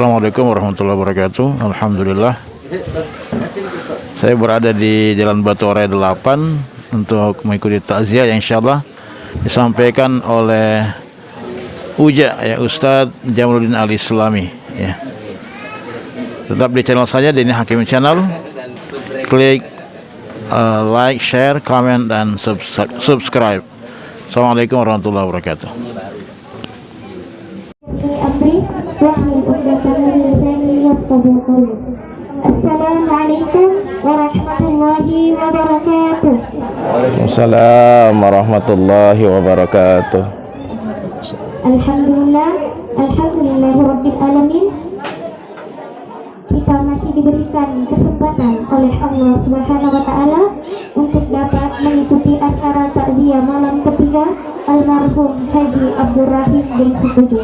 Assalamualaikum warahmatullahi wabarakatuh. Alhamdulillah, saya berada di Jalan Batu Raya 8 untuk mengikuti takziah yang insyaallah disampaikan oleh Uja, ya, Ustadz Jamaluddin Al-Islami, ya. Tetap di channel saya, Denny Hakim Channel. Klik like, share, comment, dan subscribe. Assalamualaikum warahmatullahi wabarakatuh. Assalamualaikum warahmatullahi wabarakatuh. Waalaikumsalam warahmatullahi wabarakatuh. Alhamdulillahirabbil alamin. Kita masih diberikan kesempatan oleh Allah Subhanahu wa taala untuk dapat mengikuti acara takziah malam ketiga almarhum Haji Abdurrahim bin Situju.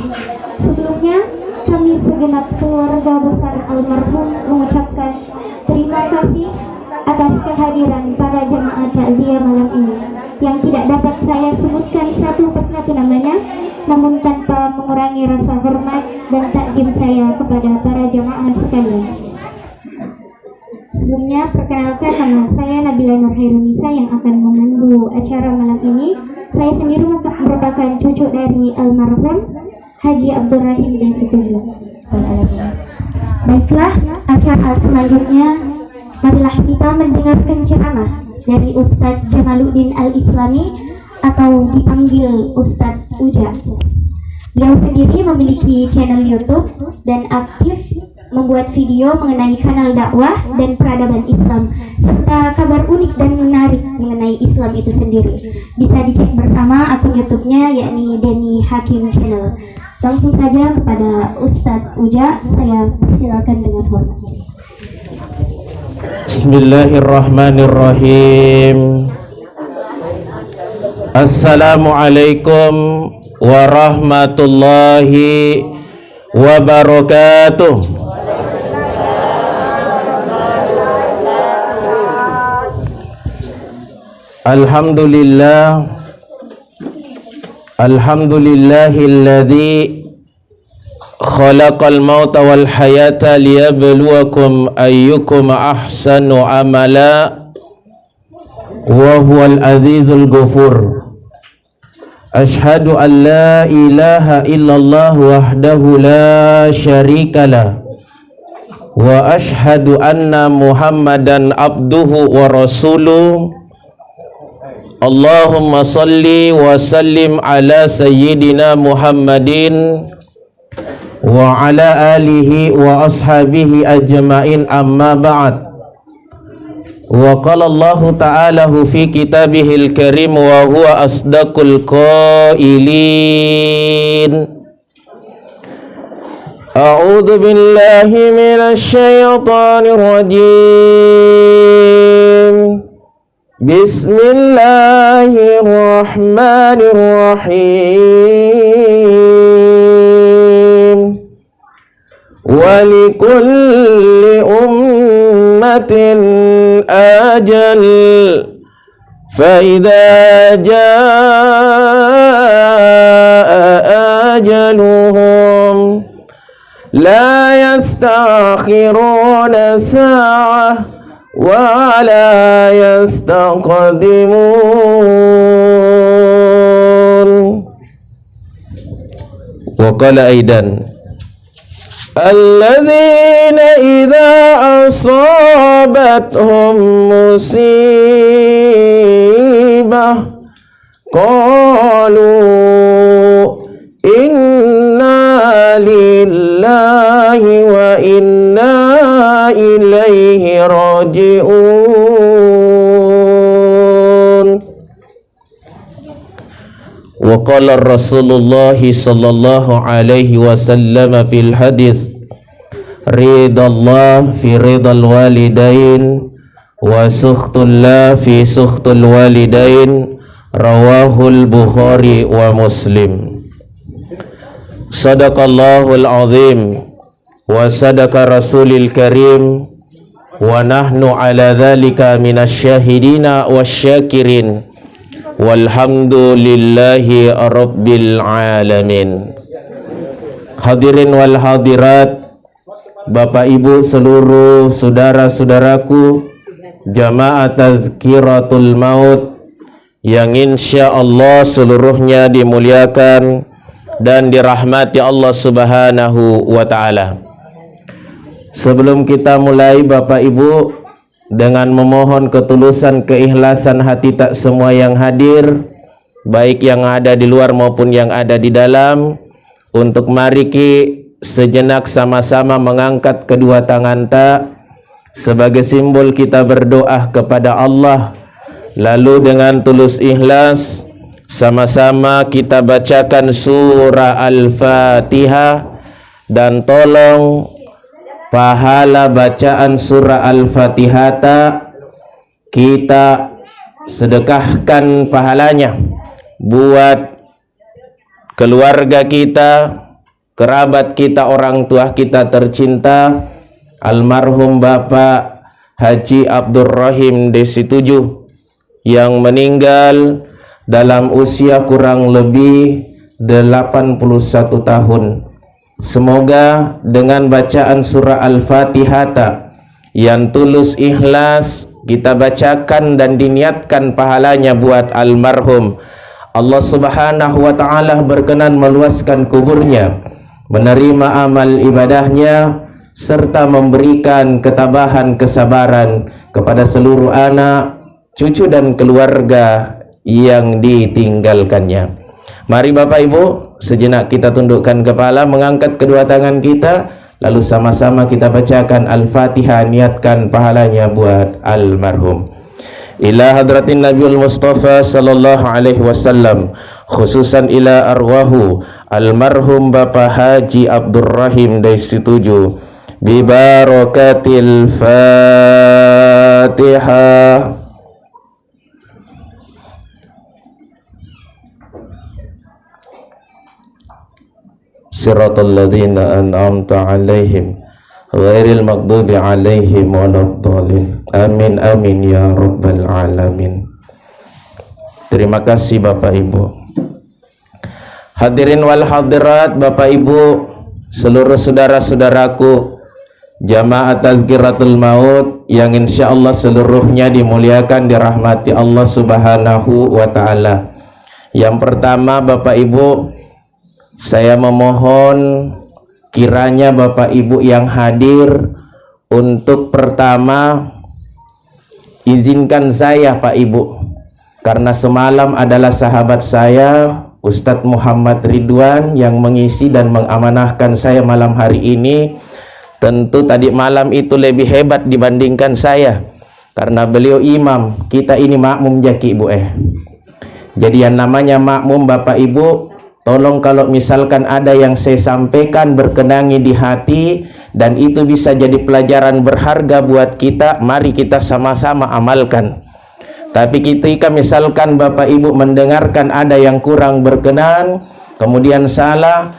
Sebelumnya, kami segenap keluarga besar almarhum mengucapkan terima kasih atas kehadiran para jemaah takziah malam ini yang tidak dapat saya sebutkan satu persatu namanya, namun tanpa mengurangi rasa hormat dan takdim saya kepada para jemaah sekalian. Sebelumnya, perkenalkan, nama saya Nabila Nurhairunisa yang akan memandu acara malam ini. Saya sendiri merupakan cucu dari almarhum Haji Abdurrahim bin Situju. Baiklah, acara selanjutnya marilah kita mendengarkan ceramah dari Ustadz Jamaluddin Al-Islami atau dipanggil Ustadz Uja. Beliau sendiri memiliki channel YouTube dan aktif membuat video mengenai kanal dakwah dan peradaban Islam serta kabar unik dan menarik mengenai Islam itu sendiri. Bisa dicek bersama akun YouTube-nya, yakni Denny Hakim Channel. Langsung saja kepada Ustadz Uja, saya persilakan dengan hormat. Bismillahirrahmanirrahim. Assalamualaikum warahmatullahi wabarakatuh. Alhamdulillah, alhamdulillahilladzi khalaqal mauta wal hayata liyabluwakum ayyukum ahsanu amala wa huwal azizul ghafur. Ashhadu an la ilaha illallah wahdahu la syarikalah wa ashhadu anna Muhammadan abduhu wa rasuluh. Allahumma salli wa sallim ala sayyidina Muhammadin wa ala alihi wa ashabihi ajma'in, amma ba'd. Wa qala Allah ta'ala fi kitabihil karim wa huwa asdaqul qailin. A'udzu billahi minasy syaithanir rajim. Bismillahirrahmanirrahim. Walikulli ummatin ajal, fa idza jaa ajaluhum la yastakhiruna sa'ah wa la yastaqdimun. Wa qala aidan alladzina idza asabathum musibah qalu inna lillahi wa inna ilaihi raji'un. Wa qala Rasulullah sallallahu alaihi wasallam fil hadis ridallah fi ridal walidain wa sukhtullah fi sukhtul walidain, rawahul Bukhari wa Muslim. Sadaqallahul azim wa sadaqa rasulil karim wa nahnu ala dhalika minasyahidina wasyakirin walhamdulillahi rabbil alamin. Hadirin wal hadirat Bapak Ibu seluruh saudara-saudaraku Jamaah Tazkiratul Maut yang insya Allah seluruhnya dimuliakan dan dirahmati Allah Subhanahu wa Ta'ala. Sebelum kita mulai, Bapak Ibu, dengan memohon ketulusan keikhlasan hati tak semua yang hadir, baik yang ada di luar maupun yang ada di dalam, untuk mari sejenak sama-sama mengangkat kedua tangan tak sebagai simbol kita berdoa kepada Allah. Lalu dengan tulus ikhlas sama-sama kita bacakan surah Al-Fatihah, dan tolong pahala bacaan surah Al-Fatihah kita sedekahkan pahalanya buat keluarga kita, kerabat kita, orang tua kita tercinta, almarhum Bapak Haji Abdurrahim Desi 7 yang meninggal dalam usia kurang lebih 81 tahun. Semoga dengan bacaan surah Al-Fatihah yang tulus ikhlas kita bacakan dan diniatkan pahalanya buat almarhum, Allah Subhanahu wa Ta'ala berkenan meluaskan kuburnya, menerima amal ibadahnya, serta memberikan ketabahan kesabaran kepada seluruh anak, cucu dan keluarga yang ditinggalkannya. Mari Bapak Ibu, sejenak kita tundukkan kepala, mengangkat kedua tangan kita, lalu sama-sama kita bacakan Al-Fatihah, niatkan pahalanya buat almarhum. Ila hadratin Nabiul Mustafa sallallahu alaihi wasallam, khususan ila arwahu almarhum Bapak Haji Abdurrahim Desi 7, bi barakatil Fatihah. Siratal ladzina an'amta 'alaihim ghairil maghdubi 'alaihim waladdallin. Amin amin ya rabbal alamin. Terima kasih Bapak Ibu. Hadirin wal hadirat, Bapak Ibu, seluruh saudara-saudaraku Jamaah Tazkiratul Maut yang insyaallah seluruhnya dimuliakan, dirahmati Allah Subhanahu wa Ta'ala. Yang pertama, Bapak Ibu, saya memohon kiranya Bapak Ibu yang hadir untuk pertama izinkan saya Pak Ibu, karena semalam adalah sahabat saya Ustadz Muhammad Ridwan yang mengisi dan mengamanahkan saya malam hari ini. Tentu tadi malam itu lebih hebat dibandingkan saya, karena beliau imam, kita ini makmum jaki Ibu. Jadi yang namanya makmum Bapak Ibu, tolong kalau misalkan ada yang saya sampaikan berkenangi di hati dan itu bisa jadi pelajaran berharga buat kita, mari kita sama-sama amalkan. Tapi ketika misalkan Bapak Ibu mendengarkan ada yang kurang berkenan, kemudian salah,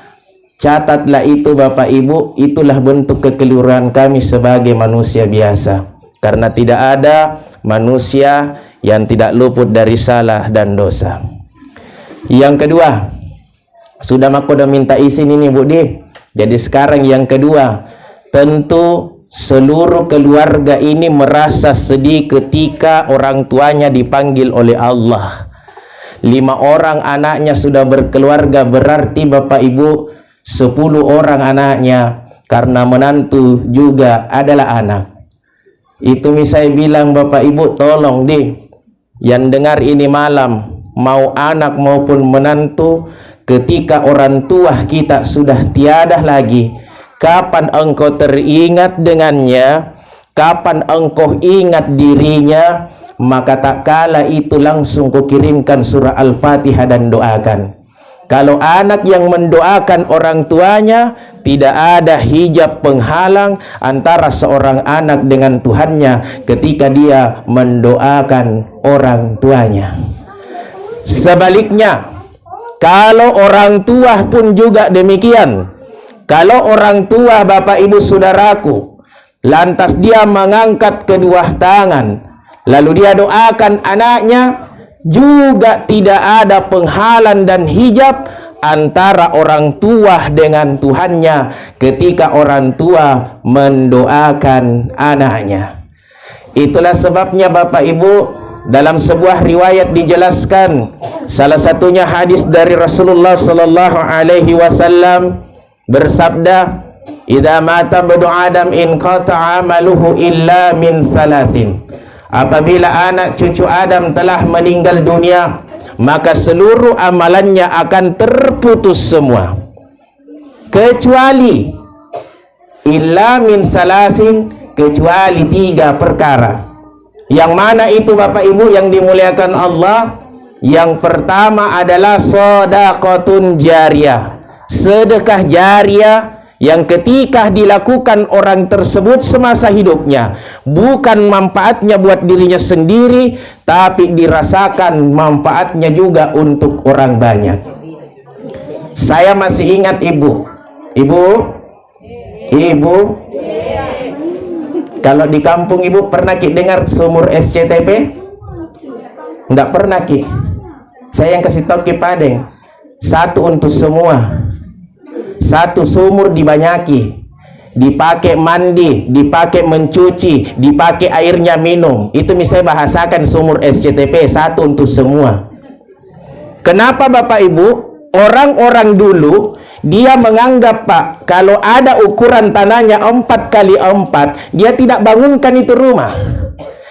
catatlah itu Bapak Ibu, itulah bentuk kekeliruan kami sebagai manusia biasa. Karena tidak ada manusia yang tidak luput dari salah dan dosa. Yang kedua, sudah aku udah minta izin ini Bu Di. Jadi sekarang yang kedua, tentu seluruh keluarga ini merasa sedih ketika orang tuanya dipanggil oleh Allah. 5 orang anaknya sudah berkeluarga, berarti Bapak Ibu 10 orang anaknya, karena menantu juga adalah anak. Itu saya bilang Bapak Ibu, tolong Di, yang dengar ini malam, mau anak maupun menantu, ketika orang tua kita sudah tiada lagi, kapan engkau teringat dengannya, kapan engkau ingat dirinya, maka tak kala itu langsung kau kirimkan surah Al-Fatihah dan doakan. Kalau anak yang mendoakan orang tuanya, tidak ada hijab penghalang antara seorang anak dengan Tuhannya ketika dia mendoakan orang tuanya. Sebaliknya, kalau orang tua pun juga demikian. Kalau orang tua Bapak Ibu Saudaraku, lantas dia mengangkat kedua tangan, lalu dia doakan anaknya, juga tidak ada penghalang dan hijab antara orang tua dengan Tuhannya ketika orang tua mendoakan anaknya. Itulah sebabnya Bapak Ibu, dalam sebuah riwayat dijelaskan, salah satunya hadis dari Rasulullah sallallahu alaihi wasallam bersabda, "Idza mata ibnu Adam in qata'a amaluhu illa min salasin." Apabila anak cucu Adam telah meninggal dunia, maka seluruh amalannya akan terputus semua, kecuali illa min salasin, kecuali 3 perkara. Yang mana itu Bapak Ibu yang dimuliakan Allah? Yang pertama adalah sedekahun jariyah, sedekah jariyah yang ketika dilakukan orang tersebut semasa hidupnya, bukan manfaatnya buat dirinya sendiri, tapi dirasakan manfaatnya juga untuk orang banyak. Saya masih ingat Ibu, kalau di kampung Ibu pernah Ki dengar sumur SCTP? Enggak pernah Ki. Saya yang kasih tahu Ki Padeng, satu untuk semua. Satu sumur dibanyaki, dipakai mandi, dipakai mencuci, dipakai airnya minum. Itu misalnya bahasakan sumur SCTP, satu untuk semua. Kenapa Bapak Ibu? Orang-orang dulu dia menganggap Pak, kalau ada ukuran tanahnya 4 kali 4, dia tidak bangunkan itu rumah,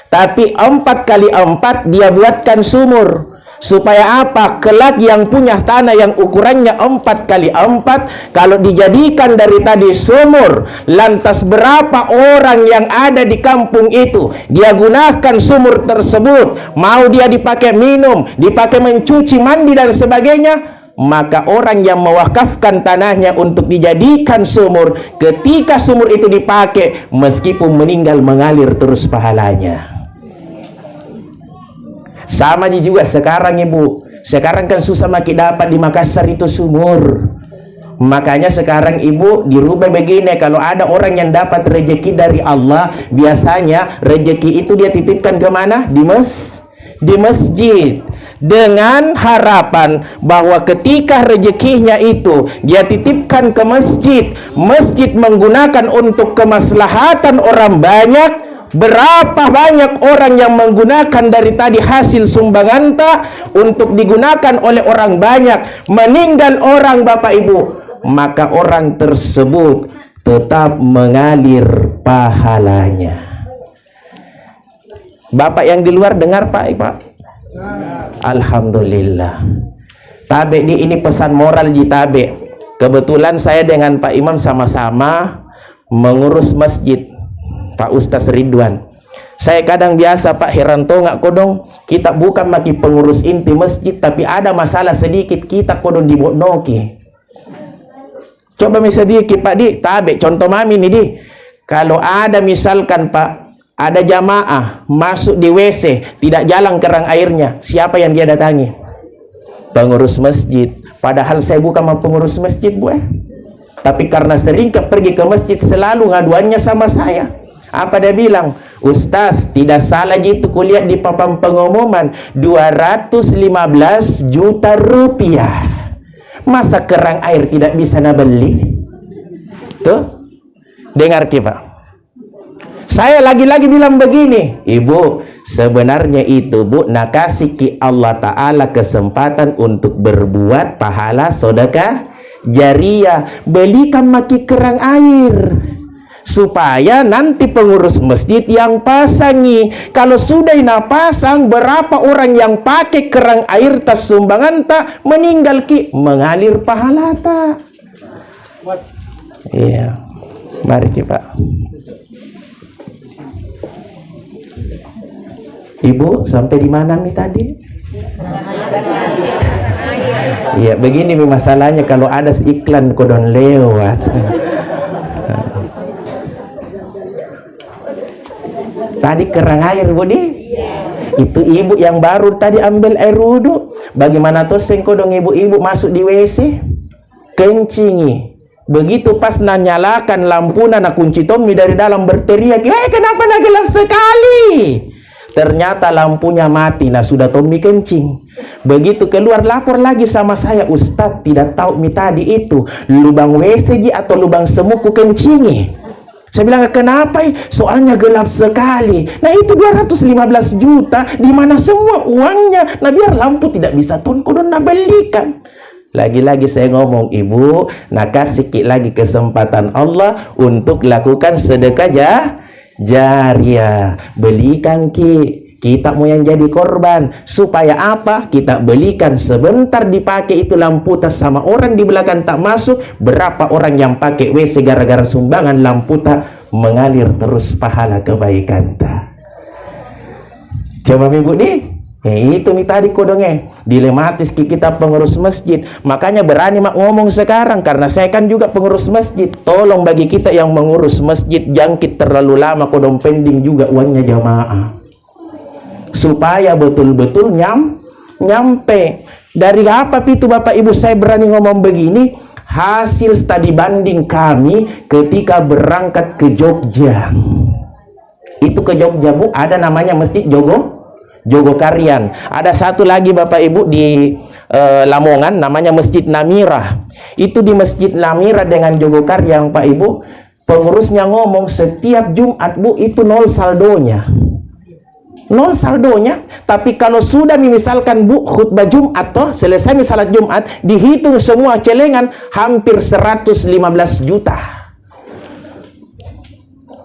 tapi 4 kali 4 dia buatkan sumur. Supaya apa? Kelak yang punya tanah yang ukurannya 4 kali 4, kalau dijadikan dari tadi sumur, lantas berapa orang yang ada di kampung itu dia gunakan sumur tersebut, mau dia dipakai minum, dipakai mencuci, mandi dan sebagainya, maka orang yang mewakafkan tanahnya untuk dijadikan sumur, ketika sumur itu dipakai, meskipun meninggal mengalir terus pahalanya. Sama juga sekarang Ibu. Sekarang kan susah makin dapat di Makassar itu sumur. Makanya sekarang Ibu dirubah begini, kalau ada orang yang dapat rezeki dari Allah, biasanya rezeki itu dia titipkan ke mana? Di masjid. Dengan harapan bahwa ketika rezekinya itu dia titipkan ke masjid, masjid menggunakan untuk kemaslahatan orang banyak. Berapa banyak orang yang menggunakan dari tadi hasil sumbangan untuk digunakan oleh orang banyak, meninggal orang Bapak Ibu, maka orang tersebut tetap mengalir pahalanya. Bapak yang di luar dengar Pak? Alhamdulillah. Tabe ini pesan moral di Tabe. Kebetulan saya dengan Pak Imam sama-sama mengurus masjid, Pak Ustaz Ridwan. Saya kadang biasa Pak heran to nggak kodong, kita bukan maki pengurus inti masjid, tapi ada masalah sedikit kita kodong diboknoki. Coba misalnya sedikit Pak Di, Tabe contoh mami nih Di, kalau ada misalkan Pak, ada jamaah masuk di WC tidak jalan kerang airnya, siapa yang dia datangi? Pengurus masjid. Padahal saya bukan pengurus masjid Bu, tapi karena sering pergi ke masjid selalu ngaduannya sama saya. Apa dia bilang? Ustaz, tidak salah gitu kuliah di papan pengumuman 215 juta rupiah. Masa kerang air tidak bisa nabeli? Tuh, dengar Pak. Saya lagi-lagi bilang begini, Ibu, sebenarnya itu Bu, nak kasih ki Allah Ta'ala kesempatan untuk berbuat pahala sedekah jariyah. Belikan maki kerang air, supaya nanti pengurus masjid yang pasangi. Kalau sudah pasang, berapa orang yang pakai kerang air tas sumbangan meninggal ki mengalir pahala Iya, mari Pak. Ibu sampai di mana nih tadi? Iya, begini masalahnya kalau ada iklan kodon lewat. Tadi kerang air Budi, itu ibu yang baru tadi ambil air wudhu. Bagaimana tuh sengkodong ibu-ibu masuk di WC kencingi. Begitu pas nyalakan lampu, nak kunci Tommy dari dalam berteriak, "Hei, kenapa nak gelap sekali?" Ternyata lampunya mati. Nah, sudah Tommy kencing. Begitu keluar lapor lagi sama saya, Ustadz, tidak tahu mi tadi itu lubang WC atau lubang semut ku kencingi. Saya bilang, kenapa? Soalnya gelap sekali. Nah, itu 215 juta di mana semua uangnya. Nah, biar lampu tidak bisa kodon na belikan. Lagi-lagi saya ngomong, Ibu, nah kasih lagi kesempatan Allah untuk lakukan sedekah jariah. Belikan kita mau yang jadi korban. Supaya apa? Kita belikan sebentar dipakai itu lampu tas sama orang di belakang tak masuk. Berapa orang yang pakai WC gara-gara sumbangan lampu tak mengalir terus pahala kebaikan tak. Coba Ibu nih. Itu nih tadi kodongnya dilematis kita pengurus masjid. Makanya berani mak ngomong sekarang karena saya kan juga pengurus masjid. Tolong bagi kita yang mengurus masjid jangkit terlalu lama kodong pending juga uangnya jamaah. Supaya betul-betul nyampe. Dari apa itu Bapak Ibu saya berani ngomong begini? Hasil studi banding kami ketika berangkat ke Jogja. Itu ke Jogja Bu, ada namanya Masjid Jogokarian. Ada satu lagi Bapak Ibu di Lamongan namanya Masjid Namirah. Itu di Masjid Namirah dengan Jogokarian Pak Ibu, pengurusnya ngomong setiap Jumat Bu itu nol saldonya. Nol saldonya, tapi kalau sudah misalkan Bu khutbah Jumat atau selesai salat Jumat, dihitung semua celengan hampir 115 juta.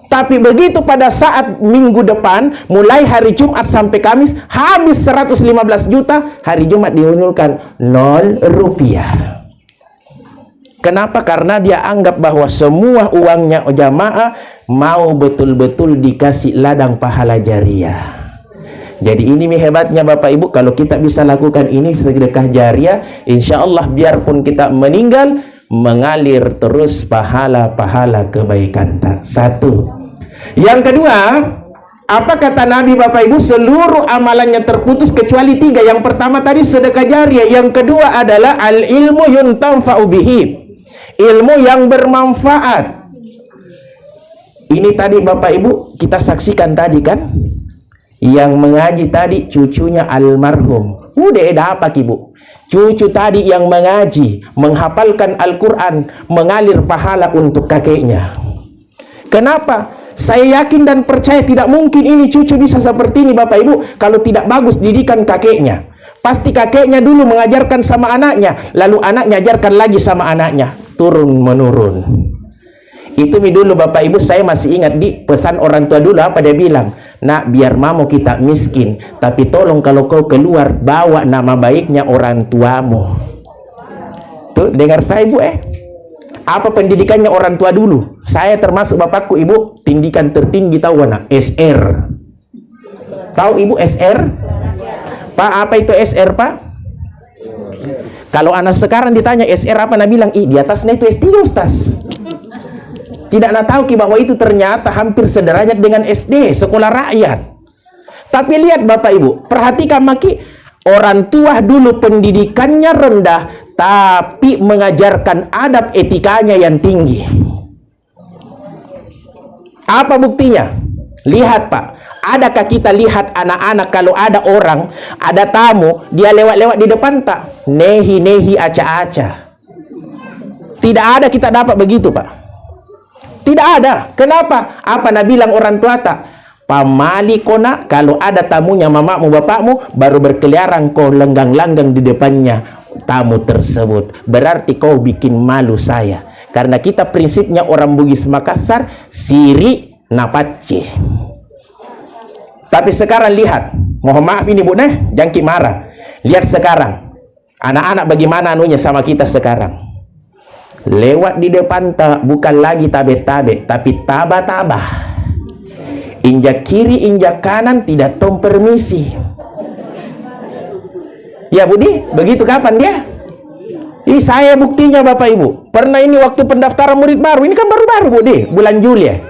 Tapi begitu pada saat minggu depan, mulai hari Jumat sampai Kamis, habis 115 juta, hari Jumat diunulkan 0 rupiah. Kenapa? Karena dia anggap bahwa semua uangnya jamaah mau betul-betul dikasih ladang pahala jariah. Jadi ini hebatnya Bapak Ibu, kalau kita bisa lakukan ini sedekah jariah, insya Allah biarpun kita meninggal, mengalir terus pahala-pahala kebaikan tak. Satu. Yang kedua, apa kata Nabi Bapak Ibu? Seluruh amalannya terputus kecuali 3. Yang pertama tadi sedekah jariah. Yang kedua adalah al-ilmu yuntanfa'u bihi. Ilmu yang bermanfaat. Ini tadi Bapak Ibu kita saksikan tadi kan? Yang mengaji tadi cucunya almarhum. Udah dapat Ibu. Cucu tadi yang mengaji, menghafalkan Al-Quran, mengalir pahala untuk kakeknya. Kenapa? Saya yakin dan percaya tidak mungkin ini cucu bisa seperti ini Bapak Ibu kalau tidak bagus didikan kakeknya. Pasti kakeknya dulu mengajarkan sama anaknya, lalu anaknya ajarkan lagi sama anaknya, turun menurun. Itu dulu Bapak Ibu, saya masih ingat di pesan orang tua dulu apa dia bilang, nak biar mamo kita miskin, tapi tolong kalau kau keluar bawa nama baiknya orang tuamu. Tuh dengar saya Bu apa pendidikannya orang tua dulu? Saya termasuk bapakku Ibu pendidikan tertinggi tahu nak SR. Tahu Ibu SR? Pak apa itu SR Pak? Kalau anak sekarang ditanya SR apa, nak bilang di atasnya itu S3 Ustaz. Tidak nak tahu bahwa itu ternyata hampir sederajat dengan SD, sekolah rakyat. Tapi lihat Bapak Ibu, perhatikan maki, orang tua dulu pendidikannya rendah, tapi mengajarkan adab etikanya yang tinggi. Apa buktinya? Lihat Pak, adakah kita lihat anak-anak kalau ada orang, ada tamu, dia lewat-lewat di depan tak? Nehi-nehi aca-aca. Tidak ada kita dapat begitu Pak. Tidak ada. Kenapa? Apa nak bilang orang tua tak? Pamali kona, kalau ada tamunya mamamu bapakmu, baru berkeliaran kau lenggang-langgang di depannya tamu tersebut. Berarti kau bikin malu saya. Karena kita prinsipnya orang Bugis Makassar, siri napace. Tapi sekarang lihat, mohon maaf ini Bu jangki marah. Lihat sekarang, anak-anak bagaimana anunya sama kita sekarang. Lewat di depan tak bukan lagi tabe-tabe, tapi taba-taba. Injak kiri, injak kanan, tidak tong permisi. Ya Budi, begitu kapan dia? Saya buktinya Bapak Ibu. Pernah ini waktu pendaftaran murid baru. Ini kan baru-baru Budi, bulan Juli ya.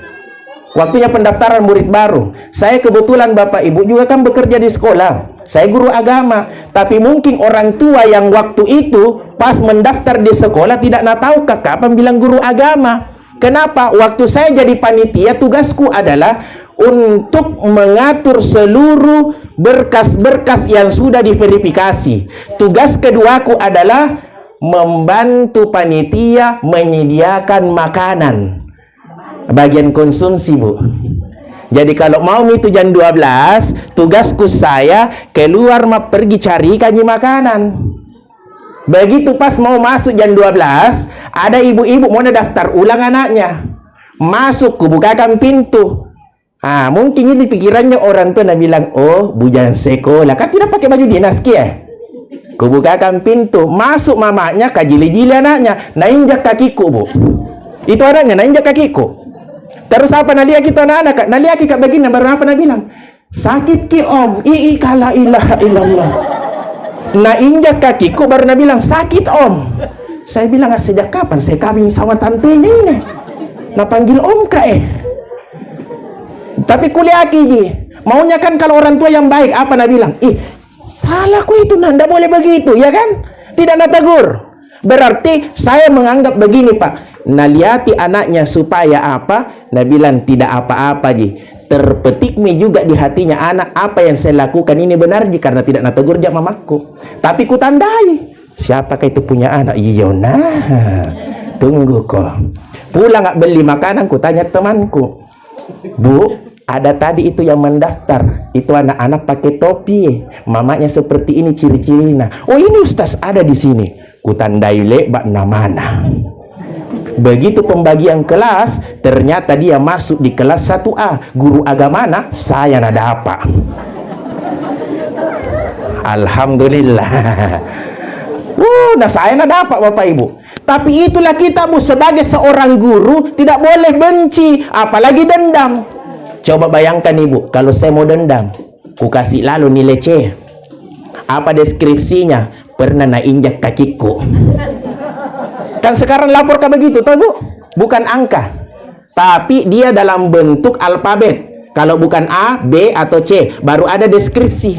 Waktunya pendaftaran murid baru. Saya kebetulan Bapak Ibu juga kan bekerja di sekolah. Saya guru agama. Tapi mungkin orang tua yang waktu itu pas mendaftar di sekolah tidak nak tahu kapan bilang guru agama. Kenapa? Waktu saya jadi panitia tugasku adalah untuk mengatur seluruh berkas-berkas yang sudah diverifikasi. Tugas keduaku adalah membantu panitia menyediakan makanan bagian konsumsi, Bu. Jadi kalau mau itu jam 12, tugasku saya keluar pergi cari kaji makanan. Begitu pas mau masuk jam 12, ada ibu-ibu mau daftar ulang anaknya. Masuk, kubukakan pintu. Mungkin ini pikirannya orang tua bilang, oh bujan sekolah, kan tidak pakai baju dinas ya. Kubukakan pintu, masuk mamanya, kajili-jili anaknya, nainjak kakiku, Bu. Itu anaknya nainjak kakiku. Terus apa nalia kita anak-anak? Nalia kita begini, baru apa bilang? Sakit ki om, kala ilaha illallah. Nah injak kakiku baru bilang sakit om. Saya bilang sejak kapan saya kawin sama tantenya ini? Nah panggil om Tapi kuliah ji. Maunya kan kalau orang tua yang baik apa bilang? Salahku itu nanda boleh begitu, ya kan? Tidak tegur. Berarti saya menganggap begini Pak. Naliati anaknya supaya apa? Bilang tidak apa-apa ji. Terpetik juga di hatinya anak apa yang saya lakukan ini benar ji, karena tidak nategur dia mamaku. Tapi ku tandai. Siapakah itu punya anak? Iya nah. Tunggu kok. Pulang nggak beli makanan, ku tanya temanku. Bu, ada tadi itu yang mendaftar. Itu anak-anak pakai topi. Mamanya seperti ini ciri-cirinya. Oh ini Ustaz ada di sini. Ku tandai lebak namana. Begitu pembagian kelas, ternyata dia masuk di kelas 1A. Guru agama saya nada apa? Alhamdulillah. Nah saya nada apa Bapak Ibu? Tapi itulah kita Bu, sebagai seorang guru tidak boleh benci, apalagi dendam. Coba bayangkan Ibu, kalau saya mau dendam, ku kasih lalu nilai C. Apa deskripsinya? Pernah nainjak kakiku. Kan sekarang laporkan begitu, tahu Bu? Bukan angka, tapi dia dalam bentuk alfabet. Kalau bukan A, B atau C, baru ada deskripsi.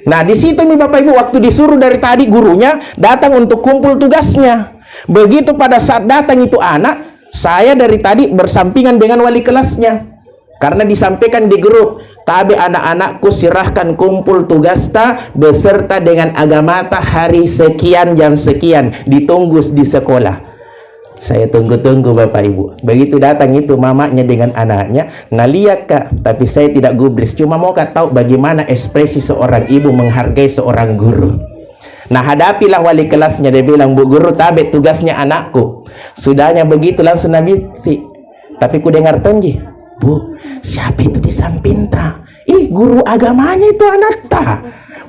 Nah, di situ nih Bapak Ibu, waktu disuruh dari tadi gurunya datang untuk kumpul tugasnya. Begitu pada saat datang itu anak, saya dari tadi bersampingan dengan wali kelasnya. Karena disampaikan di grup, tapi anak-anakku silahkan kumpul tugas beserta dengan agamata hari sekian jam sekian, ditunggu di sekolah. Saya tunggu-tunggu Bapak Ibu. Begitu datang itu mamanya dengan anaknya, lihat Kak, tapi saya tidak gubris, cuma mau Kak tahu bagaimana ekspresi seorang ibu menghargai seorang guru. Nah hadapilah wali kelasnya, dia bilang, Bu guru tabe tugasnya anakku. Sudahnya begitu langsung Nabi tapi ku dengar tonji, Bu siapa itu di samping guru agamanya itu anak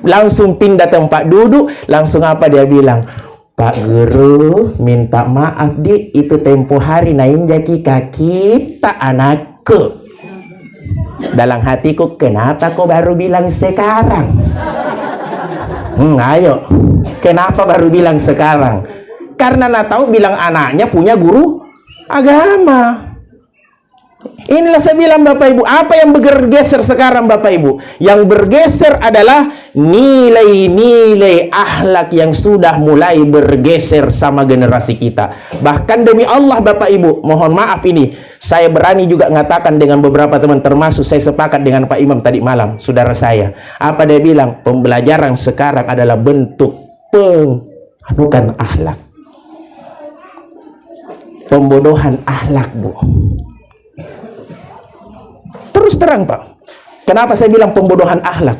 langsung pindah tempat duduk, langsung apa dia bilang, Pak guru minta maaf di itu tempo hari nainjaki kaki tak anakku. Dalam hatiku, kenapa kau baru bilang sekarang? Ayo, kenapa baru bilang sekarang? Karena tahu bilang anaknya punya guru agama. Inilah saya bilang Bapak Ibu, apa yang bergeser sekarang Bapak Ibu? Yang bergeser adalah nilai-nilai akhlak yang sudah mulai bergeser sama generasi kita. Bahkan demi Allah Bapak Ibu, mohon maaf ini, saya berani juga mengatakan dengan beberapa teman, termasuk saya sepakat dengan Pak Imam tadi malam, saudara saya. Apa dia bilang? Pembelajaran sekarang adalah bentuk bukan akhlak. Pembodohan akhlak, Bu. Terus terang Pak, kenapa saya bilang pembodohan akhlak?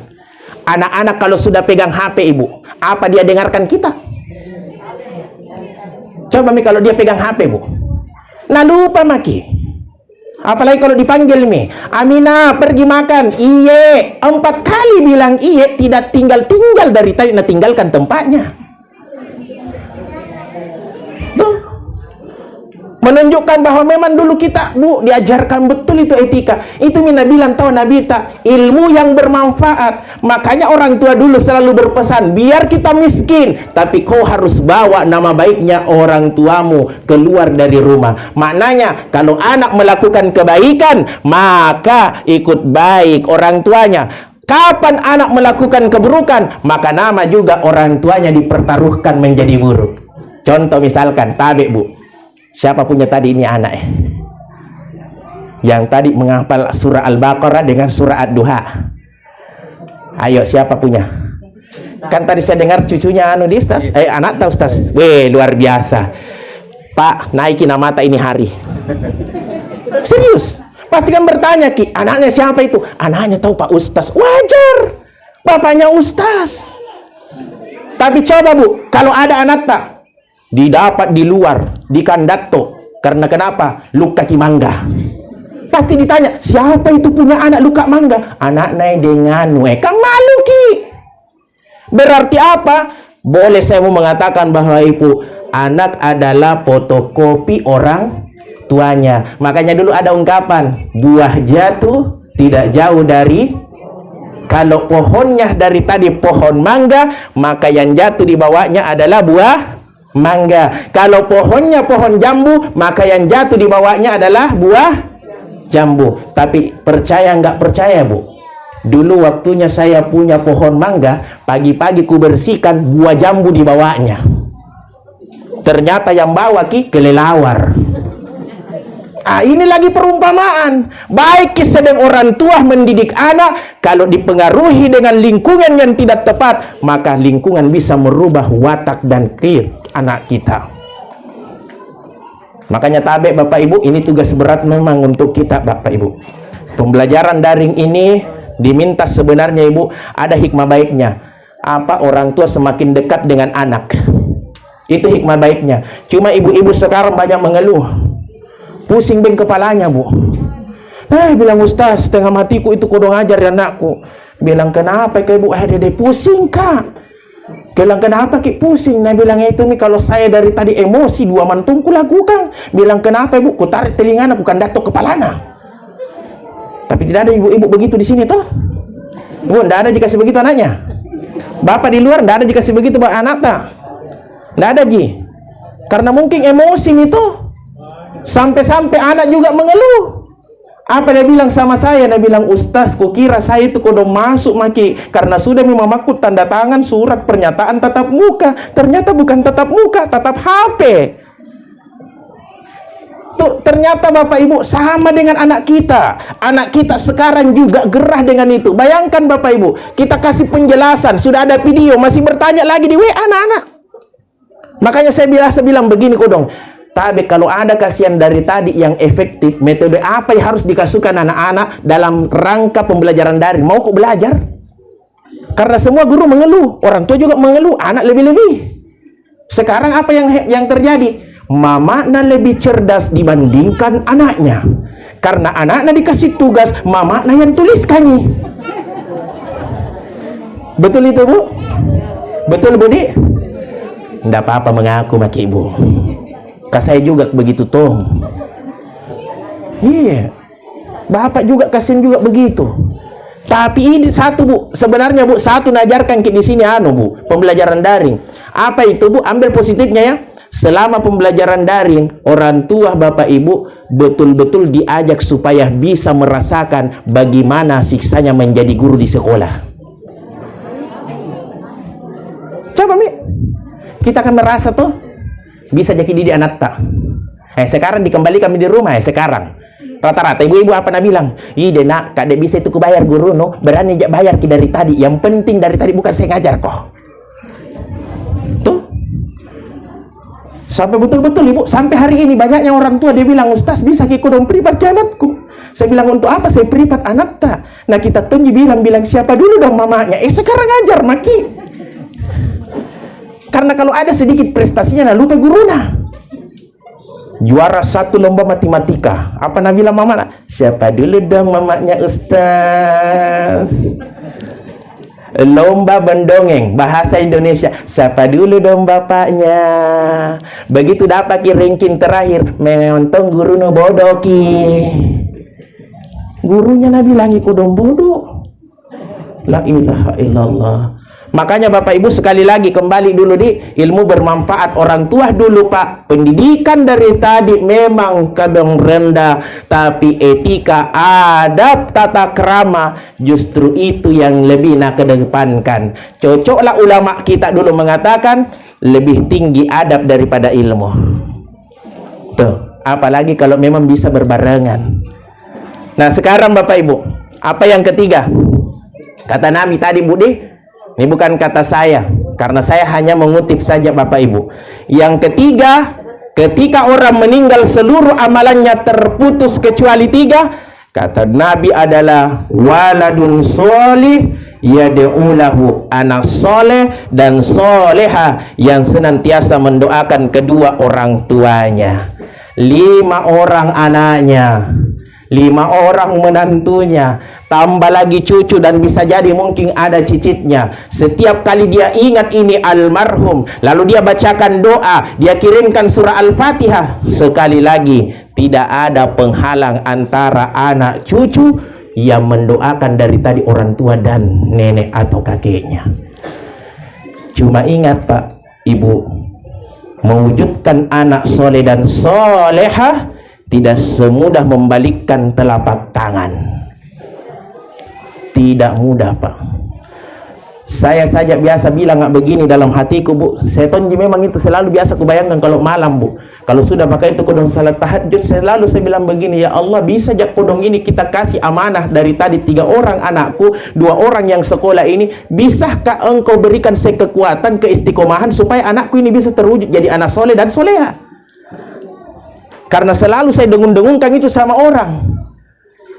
Anak-anak kalau sudah pegang HP Ibu, apa dia dengarkan kita? Coba kalau dia pegang HP Bu, nah lupa maki. Apalagi kalau dipanggil Amina pergi makan, 4 kali bilang tidak tinggal dari tadi tinggalkan tempatnya. Tuh. Menunjukkan bahwa memang dulu kita Bu diajarkan betul itu etika. Itu Mina bilang tahu Nabi ilmu yang bermanfaat. Makanya orang tua dulu selalu berpesan, biar kita miskin, tapi kau harus bawa nama baiknya orang tuamu keluar dari rumah. Maknanya kalau anak melakukan kebaikan, maka ikut baik orang tuanya. Kapan anak melakukan keburukan, maka nama juga orang tuanya dipertaruhkan menjadi buruk. Contoh misalkan tabe Bu, siapa punya tadi ini anak Yang tadi menghafal surah Al-Baqarah dengan surah Ad-Duha. Ayo, siapa punya? Kan tadi saya dengar cucunya di Ustaz, anak tahu Ustaz. Weh, luar biasa. Pak, naikin mata ini hari. Serius. Pasti kan bertanya, Ki, anaknya siapa itu? Anaknya tahu Pak Ustaz. Wajar. Bapaknya Ustaz. Tapi coba Bu, kalau ada anak tak didapat di luar, di Kandato. Karena kenapa? Luka ki mangga. Pasti ditanya, siapa itu punya anak luka mangga? Anaknya dengan Kang malu Ki. Berarti apa? Boleh saya mau mengatakan bahwa ibu, anak adalah fotokopi orang tuanya. Makanya dulu ada ungkapan, buah jatuh tidak jauh dari, kalau pohonnya dari tadi pohon mangga, maka yang jatuh di bawahnya adalah buah mangga. Kalau pohonnya pohon jambu, maka yang jatuh di bawahnya adalah buah jambu. Tapi percaya nggak percaya Bu, dulu waktunya saya punya pohon mangga, pagi-pagi ku bersihkan, buah jambu di bawahnya. Ternyata yang bawa Ki kelelawar. Ini lagi perumpamaan. Baik sedang orang tua mendidik anak, kalau dipengaruhi dengan lingkungan yang tidak tepat, maka lingkungan bisa merubah watak dan anak kita. Makanya tabe Bapak Ibu, ini tugas berat memang untuk kita Bapak Ibu. Pembelajaran daring ini diminta sebenarnya Ibu, ada hikmah baiknya. Apa orang tua semakin dekat dengan anak. Itu hikmah baiknya. Cuma ibu-ibu sekarang banyak mengeluh. Pusing beng kepalanya Bu. Bilang Ustaz, setengah matiku itu kodong ajar ya anakku. Bilang kenapa ke Ibu? Dede pusing Kak. Bilang kenapa Ki pusing? Nah bilang itu nih, kalau saya dari tadi emosi dua mantungku lakukan. Bilang kenapa Ibu? Ku tarik telingana bukan datuk kepalana. Tapi tidak ada ibu-ibu begitu di sini toh. Bu, tidak ada jika sebegitu anaknya. Bapak di luar tidak ada jika sebegitu anak tak. Tidak ada Ji. Karena mungkin emosi itu. Sampai-sampai anak juga mengeluh. Apa dia bilang sama saya? Dia bilang, Ustaz, kukira saya itu kodong masuk maki karena sudah memamakut tanda tangan surat pernyataan tatap muka. Ternyata bukan tatap muka, tatap HP. Tuh, ternyata Bapak Ibu sama dengan anak kita. Anak kita sekarang juga gerah dengan itu. Bayangkan Bapak Ibu, kita kasih penjelasan, sudah ada video, masih bertanya lagi di WA anak-anak. Makanya saya bilang begini kodong. Tapi kalau ada kasihan dari tadi yang efektif, metode apa yang harus dikasuhkan anak-anak dalam rangka pembelajaran daring? Mau kok belajar? Karena semua guru mengeluh, orang tua juga mengeluh, anak lebih-lebih. Sekarang apa yang terjadi? Mamanya lebih cerdas dibandingkan anaknya. Karena anaknya dikasih tugas, mamanya yang tuliskan. Betul itu Bu? Betul Budi? Tidak apa-apa mengaku maki Ibu. Saya juga begitu toh. Iya. Bapak juga kasihan juga begitu. Tapi ini satu Bu, sebenarnya Bu, satu najarkan di sini Bu, pembelajaran daring. Apa itu Bu? Ambil positifnya ya. Selama pembelajaran daring, orang tua Bapak Ibu betul-betul diajak supaya bisa merasakan bagaimana siksanya menjadi guru di sekolah. Coba Mi, kita akan merasa tuh bisa jadi didik anak tak. Sekarang dikembalikan di rumah sekarang. Rata-rata ibu-ibu apa nak bilang? Ide nak, kak dek bisa itu ku bayar guru no, berani jak bayar ki dari tadi. Yang penting dari tadi bukan saya ngajar kok. Tuh. Sampai betul-betul Ibu, sampai hari ini banyaknya orang tua dia bilang, Ustaz bisa ki kodong privat ke anakku. Saya bilang, untuk apa saya privat anak tak? Nah kita tunjuk bilang siapa dulu dong mamanya. Sekarang ngajar maki. Karena kalau ada sedikit prestasinya, nah lupa guruna. Juara 1 lomba matematika. Apa nak bilang mama? Siapa dulu dong mamanya Ustaz? Lomba mendongeng bahasa Indonesia. Siapa dulu dong bapaknya? Begitu dapat ranking terakhir, menonton guru no bodoki. Gurunya nabi lagi kodong bodoh. La ilaha illallah. Makanya Bapak Ibu sekali lagi kembali dulu di ilmu bermanfaat orang tua dulu Pak. Pendidikan dari tadi memang kadang rendah, tapi etika, adab, tata krama justru itu yang lebih nak kedepankan. Cocoklah ulama kita dulu mengatakan lebih tinggi adab daripada ilmu. Tuh, apalagi kalau memang bisa berbarengan. Nah sekarang Bapak Ibu, apa yang ketiga? Kata Nabi tadi Budi, ini bukan kata saya, karena saya hanya mengutip saja Bapak Ibu. Yang ketiga, ketika orang meninggal seluruh amalannya terputus kecuali tiga. Kata Nabi adalah waladun sholih yad'ulahu, anak soleh dan soleha yang senantiasa mendoakan kedua orang tuanya. 5 orang anaknya, 5 orang menantunya, tambah lagi cucu dan bisa jadi mungkin ada cicitnya. Setiap kali dia ingat ini almarhum, lalu dia bacakan doa, dia kirimkan surah Al-Fatihah. Sekali lagi, tidak ada penghalang antara anak cucu yang mendoakan dari tadi orang tua dan nenek atau kakeknya. Cuma ingat Pak, Ibu, mewujudkan anak soleh dan soleha tidak semudah membalikkan telapak tangan. Tidak mudah Pak. Saya saja biasa bilang nggak begini dalam hatiku Bu. Seton memang itu selalu biasa kubayangkan kalau malam Bu. Kalau sudah pakai itu kodong salat tahajud, selalu saya bilang begini, ya Allah, bisa jak kodong ini kita kasih amanah dari tadi 3 orang anakku, 2 orang yang sekolah ini, bisakah engkau berikan saya kekuatan, keistiqomahan supaya anakku ini bisa terwujud jadi anak soleh dan soleha? Karena selalu saya dengung-dengungkan itu sama orang.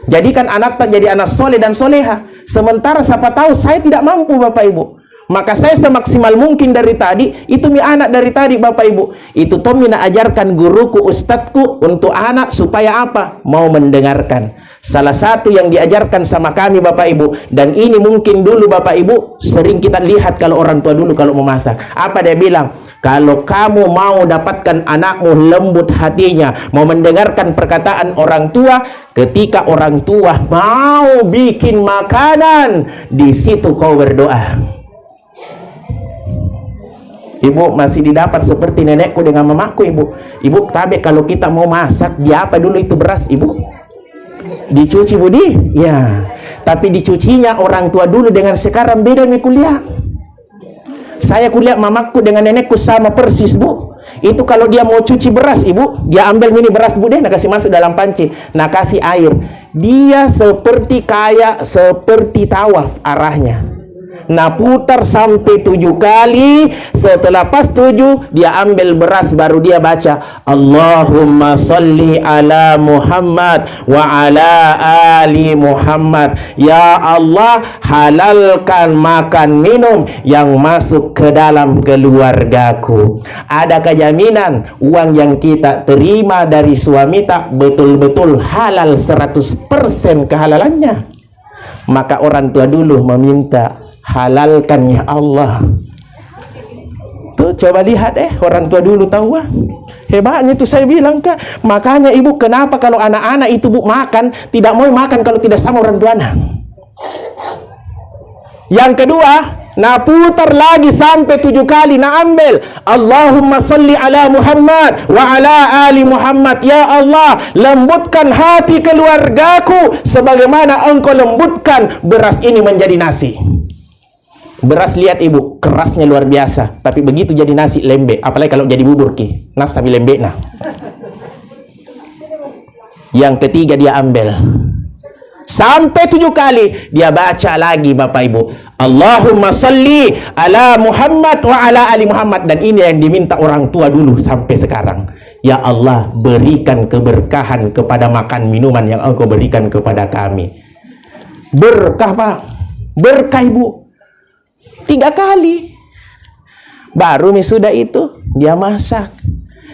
Jadikan anak tak jadi anak soleh dan soleha. Sementara siapa tahu saya tidak mampu Bapak Ibu. Maka saya semaksimal mungkin dari tadi, itu mi anak dari tadi Bapak Ibu. Itu toh mina ajarkan guruku, ustadku untuk anak supaya apa? Mau mendengarkan. Salah satu yang diajarkan sama kami Bapak Ibu, dan ini mungkin dulu Bapak Ibu sering kita lihat kalau orang tua dulu kalau memasak. Apa dia bilang? Kalau kamu mau dapatkan anakmu lembut hatinya, mau mendengarkan perkataan orang tua, ketika orang tua mau bikin makanan, di situ kau berdoa. Ibu masih didapat seperti nenekku dengan mamaku Ibu. Ibu tabe kalau kita mau masak, dia apa dulu itu beras Ibu? Dicuci Budi? Ya. Tapi dicucinya orang tua dulu dengan sekarang beda nih kuliah. Saya kuliah mamaku dengan nenekku sama persis Bu. Itu kalau dia mau cuci beras Ibu, dia ambil mini beras Bu deh, nah kasih masuk dalam panci, nah kasih air. Dia seperti seperti tawaf arahnya. Nah putar sampai 7 kali. Setelah pas 7, dia ambil beras, baru dia baca Allahumma salli ala Muhammad wa ala ali Muhammad. Ya Allah, halalkan makan minum yang masuk ke dalam keluargaku. Adakah jaminan uang yang kita terima dari suami tak betul-betul halal 100% kehalalannya? Maka orang tua dulu meminta, halalkan ya Allah. Tuh coba lihat orang tua dulu tahu hebatnya tuh saya bilang Kak. Makanya Ibu, kenapa kalau anak-anak itu Bu makan, tidak mau makan kalau tidak sama orang tuanya. Yang kedua, nah putar lagi sampai 7 kali, nah ambil Allahumma salli ala Muhammad wa ala ali Muhammad. Ya Allah, lembutkan hati keluargaku sebagaimana engkau lembutkan beras ini menjadi nasi. Beras lihat Ibu, kerasnya luar biasa, tapi begitu jadi nasi lembek, apalagi kalau jadi bubur ki, nas tapi lembek nah. Yang ketiga dia ambil sampai 7 kali, dia baca lagi Bapak Ibu, Allahumma salli ala Muhammad wa ala ali Muhammad. Dan ini yang diminta orang tua dulu sampai sekarang. Ya Allah, berikan keberkahan kepada makan minuman yang engkau berikan kepada kami. Berkah Pak, berkah Ibu. 3 kali baru sudah itu dia masak.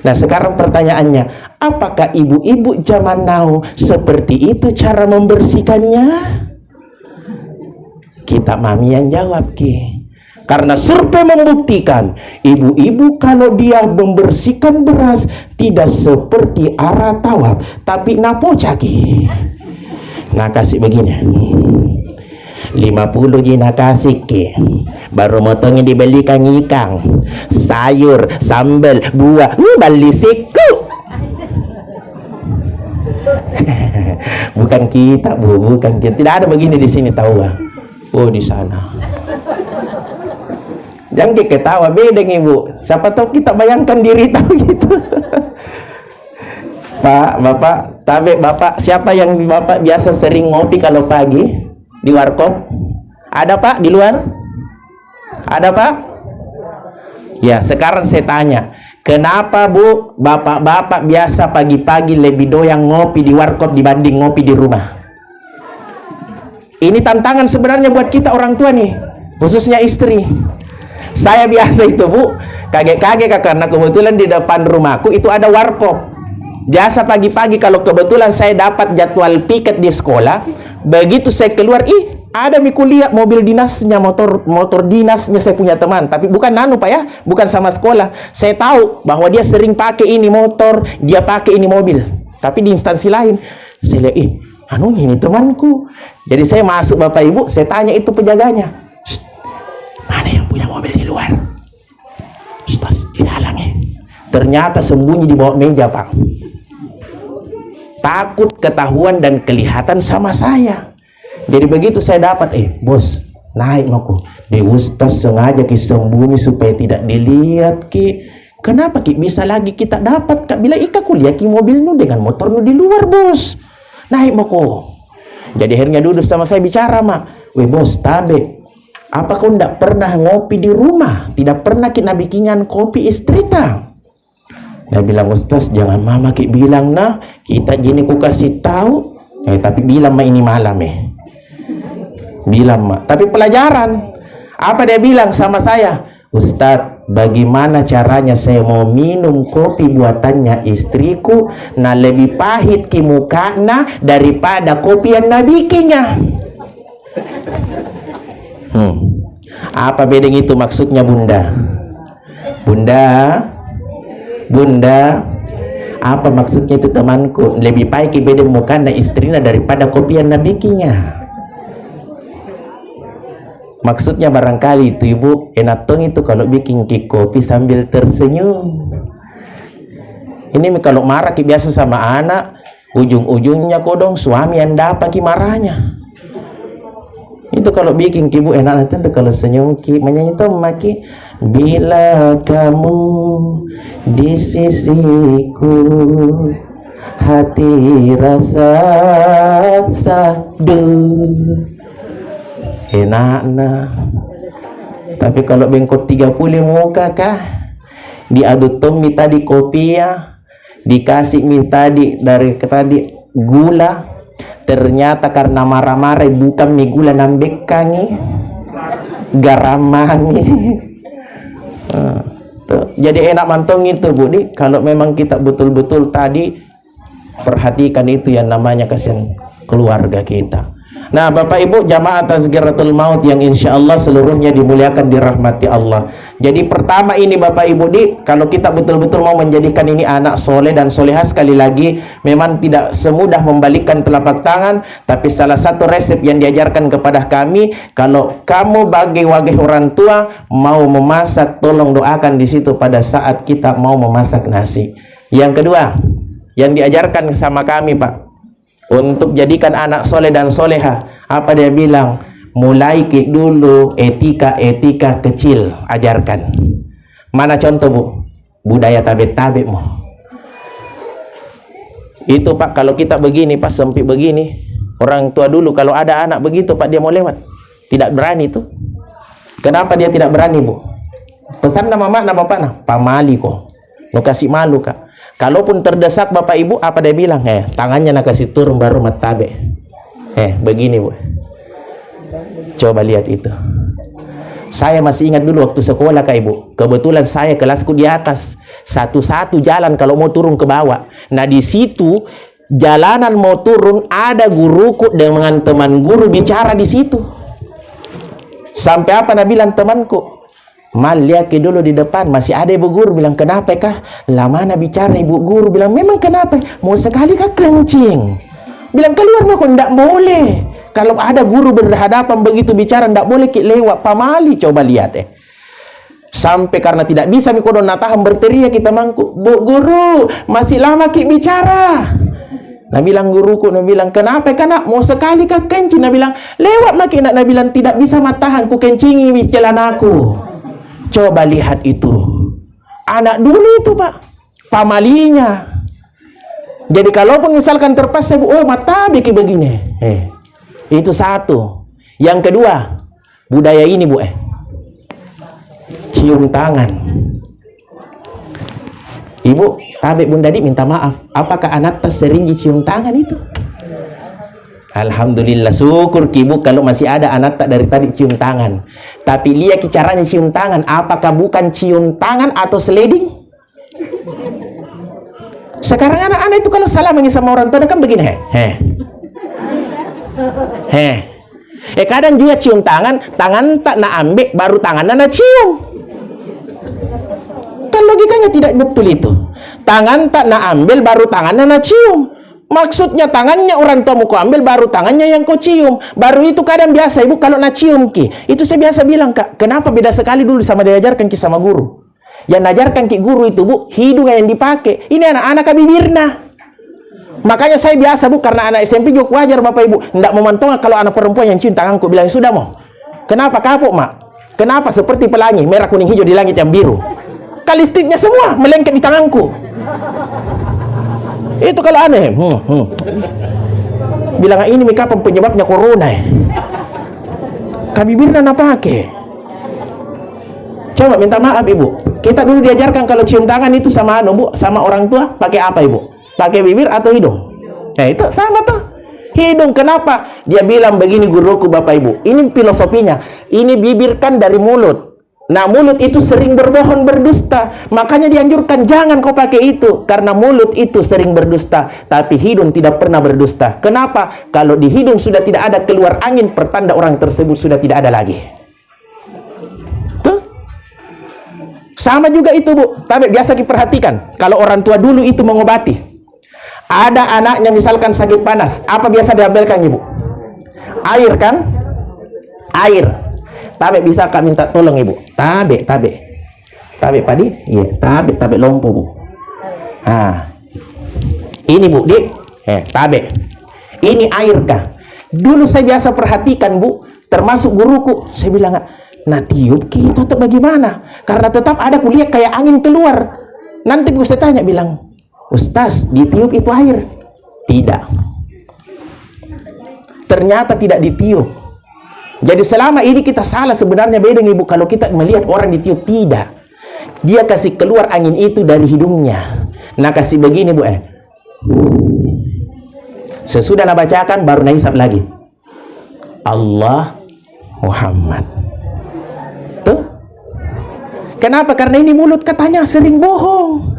Nah sekarang pertanyaannya, apakah ibu-ibu zaman now seperti itu cara membersihkannya? Kita mami yang jawab Ki. Karena survei membuktikan ibu-ibu kalau dia membersihkan beras tidak seperti arah tawaf, tapi napoca Ki. Nah kasih begini 50 jina kasih Ki, baru motongnya dibelikan ikan, sayur, sambal, buah, bali siku. Bukan kita Bu, bukan kita. Tidak ada begini di sini tahu Bah. Oh di sana. Jangan ketawa beda Ibu. Siapa tahu kita bayangkan diri tahu gitu. Bapak, tabe Bapak, siapa yang Bapak biasa sering ngopi kalau pagi di warkop? Ada Pak di luar? Ada Pak? Ya, sekarang saya tanya, kenapa Bu, bapak-bapak biasa pagi-pagi lebih doyan ngopi di warkop dibanding ngopi di rumah? Ini tantangan sebenarnya buat kita orang tua nih, khususnya istri. Saya biasa itu Bu, kaget-kaget karena kebetulan di depan rumahku itu ada warkop. Biasa pagi-pagi kalau kebetulan saya dapat jadwal piket di sekolah, begitu saya keluar, ada kuliah mobil dinasnya, motor dinasnya saya punya teman, tapi bukan nanu Pak ya, bukan sama sekolah. Saya tahu bahwa dia sering pakai ini motor, dia pakai ini mobil, tapi di instansi lain. Saya lihat, ini temanku. Jadi saya masuk Bapak Ibu, saya tanya itu penjaganya, mana yang punya mobil di luar? Ustaz, dihalangi. Ternyata sembunyi di bawah meja Pak. Takut ketahuan dan kelihatan sama saya. Jadi begitu saya dapat, bos, naik aku. Ustaz sengaja sembunyi supaya tidak dilihat ki. Kenapa ki bisa lagi kita dapat kak? Bila ika kuliah ki mobil nu dengan motor nu di luar bos. Naik aku. Jadi akhirnya duduk sama saya bicara mak. Bos, tabe. Apa kau tidak pernah ngopi di rumah? Tidak pernah kita bikinan kopi istri tak? Dia bilang, Ustaz jangan mama ki bilang nah, kita gini ku kasih tahu. Tapi bilang mak ini malam bilang mak, tapi pelajaran. Apa dia bilang sama saya? Ustaz, bagaimana caranya saya mau minum kopi buatannya istriku nah lebih pahit ki mukana daripada kopi yang nabikinya. Apa bedeng itu maksudnya Bunda, apa maksudnya itu temanku? Lebih baik bedeng mukana istrinya daripada kopi yang nabikinya. Maksudnya barangkali itu ibu enatong itu kalau bikin kopi sambil tersenyum. Ini kalau marah ki biasa sama anak, ujung-ujungnya kodong suami yang dapat ki marahnya. Itu kalau bikin ki bu enak itu kalau senyum ki menyanyi tuh maki. Bila kamu di sisiku, hati rasa sadu. Enak nah. Tapi kalau bengkot 30 muka kah? Diaduk mie tadi kopi ya, dikasih mie tadi dari tadi gula. Ternyata karena marah-marah bukan mie gula nambekangi, garamangi. Jadi enak mantong itu Budi. Kalau memang kita betul-betul tadi perhatikan itu yang namanya kasihan keluarga kita. Nah Bapak Ibu jamaah Tazkiratul Maut yang insya Allah seluruhnya dimuliakan dirahmati Allah. Jadi pertama ini Bapak Ibu kalau kita betul-betul mau menjadikan ini anak soleh dan solehah, sekali lagi memang tidak semudah membalikkan telapak tangan, tapi salah satu resep yang diajarkan kepada kami, kalau kamu bagi orang tua mau memasak, tolong doakan di situ pada saat kita mau memasak nasi. Yang kedua yang diajarkan sama kami Pak, untuk jadikan anak soleh dan soleha, apa dia bilang? Mulai dulu etika kecil ajarkan. Mana contoh Bu? Budaya tabe-tabemu. Itu Pak, kalau kita begini Pak, sempit begini, orang tua dulu kalau ada anak begitu Pak, dia mau lewat tidak berani tuh. Kenapa dia tidak berani Bu? Pesan nama mak nama bapak nah, pamali kok, nu kasih malu kak. Kalaupun terdesak Bapak Ibu, apa dia bilang? Tangannya nak kasih turun baru matabe. Begini Bu. Coba lihat itu. Saya masih ingat dulu waktu sekolah Kak Ibu. Kebetulan saya kelasku di atas. Satu-satu jalan kalau mau turun ke bawah. Nah di situ jalanan mau turun ada guruku dengan teman guru bicara di situ. Sampai apa nak bilang temanku? Mal lihat dulu di depan masih ada ibu guru bilang kenapa kah? Lama nak bicara ibu guru bilang memang kenapa? Mau sekali kah kencing? Bilang keluar aku ndak boleh. Kalau ada guru berhadapan begitu bicara ndak boleh lewat pamali. Coba lihat Sampai karena tidak bisa mikodon natahan berteriak kita mangku. Bu guru masih lama ki bicara. Nah bilang guruku, nah bilang kenapa kan nak mau sekali kah kencing? Nah bilang lewat maki nak. Nah bilang tidak bisa matahan ku kencingi celanaku. Coba lihat itu anak dulu itu Pak, pamalinya Jadi kalaupun misalkan terpaksa Bu, oh mata bikin begini. Itu satu. Yang kedua, budaya ini Bu, cium tangan. Ibu, tabe Bunda Di minta maaf. Apakah anak tas sering dicium tangan itu? Alhamdulillah, syukur Ibu kalau masih ada anak tak dari tadi cium tangan. Tapi lihat caranya cium tangan. Apakah bukan cium tangan atau sliding? Sekarang anak-anak itu kalau salah sama orang tua kan begini, kadang juga cium tangan tak nak ambil, baru tangan nak cium. Kan logikanya tidak betul itu. Tangan tak nak ambil, baru tangan nak cium. Maksudnya tangannya orang tua mau kau ambil, baru tangannya yang kau cium. Baru itu kadang biasa Ibu kalau nak cium ki. Itu saya biasa bilang, Kak, kenapa beda sekali dulu sama diajarkan ki sama guru. Yang najarkan ki guru itu Bu, hidung yang dipakai. Ini anak-anak bibirna. Makanya saya biasa Bu, karena anak SMP juga wajar Bapak Ibu. Tidak memantong kalau anak perempuan yang cium tanganku, bilang sudah mau. Kenapa kapok Mak? Kenapa seperti pelangi merah kuning hijau di langit yang biru? Kalistiknya semua melengket di tanganku. Itu kalau aneh. Bilang ini kapan penyebabnya corona ya? Kabibirna apa pakai? Coba minta maaf Ibu. Kita dulu diajarkan kalau cium tangan itu sama Bu, sama orang tua pakai apa Ibu? Pakai bibir atau hidung? Itu sama tuh. Hidung. Kenapa? Dia bilang begini guruku Bapak Ibu. Ini filosofinya. Ini bibir kan dari mulut. Nah, mulut itu sering berbohong, berdusta. Makanya dianjurkan jangan kau pakai itu, karena mulut itu sering berdusta, tapi hidung tidak pernah berdusta. Kenapa? Kalau di hidung sudah tidak ada keluar angin, pertanda orang tersebut sudah tidak ada lagi. Tuh. Sama juga itu Bu. Tapi biasa diperhatikan, kalau orang tua dulu itu mengobati. Ada anaknya misalkan sakit panas, apa biasa diambilkan Ibu? Air kan? Air. Tabe bisa Kak minta tolong Ibu. Tabe padi, iya, tabe lompo Bu. Ini Bu, tabe. Ini air Kak. Dulu saya biasa perhatikan Bu, termasuk guruku, saya bilang, nah tiup kita tetap bagaimana? Karena tetap ada kuliah kayak angin keluar. Nanti saya tanya bilang, Ustaz, ditiup itu air? Tidak. Ternyata tidak ditiup. Jadi selama ini kita salah sebenarnya beda Ibu. Kalau kita melihat orang ditiup, tidak. Dia kasih keluar angin itu dari hidungnya. Nah kasih begini Bu, sesudah nak bacakan baru nak hisap lagi. Allah Muhammad. Tuh. Kenapa? Karena ini mulut katanya sering bohong.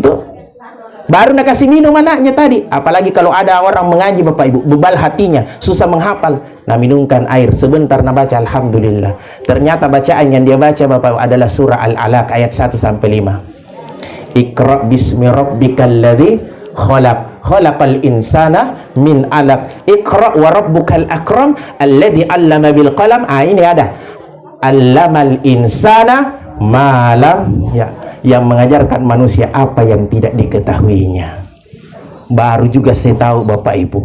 Tuh. Baru nak kasih minum anaknya tadi. Apalagi kalau ada orang mengaji Bapak Ibu, bebal hatinya, susah menghafal. Nah minumkan air, sebentar nak baca alhamdulillah. Ternyata bacaan yang dia baca Bapak Ibu adalah surah Al-Alaq ayat 1-5. Iqra bismi rabbikal ladzi khalaq, khalaqal insana min 'alaq. Iqra wa rabbukal akram alladzi 'allama bil qalam. Ini ada. 'Allamal insana ma lam ya. Yang mengajarkan manusia apa yang tidak diketahuinya. Baru juga saya tahu Bapak Ibu.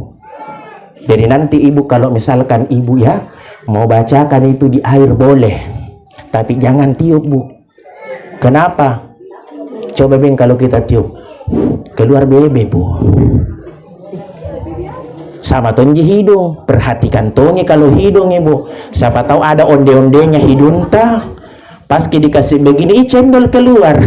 Jadi nanti Ibu kalau misalkan Ibu ya mau bacakan itu di air boleh, tapi jangan tiup Bu. Kenapa? Coba Bang, kalau kita tiup keluar bebe Bu. Sama tonji hidung, perhatikan tongi kalau hidung Ibu. Siapa tahu ada onde-ondenya hidung tak. Paski dikasih begini, cendol keluar.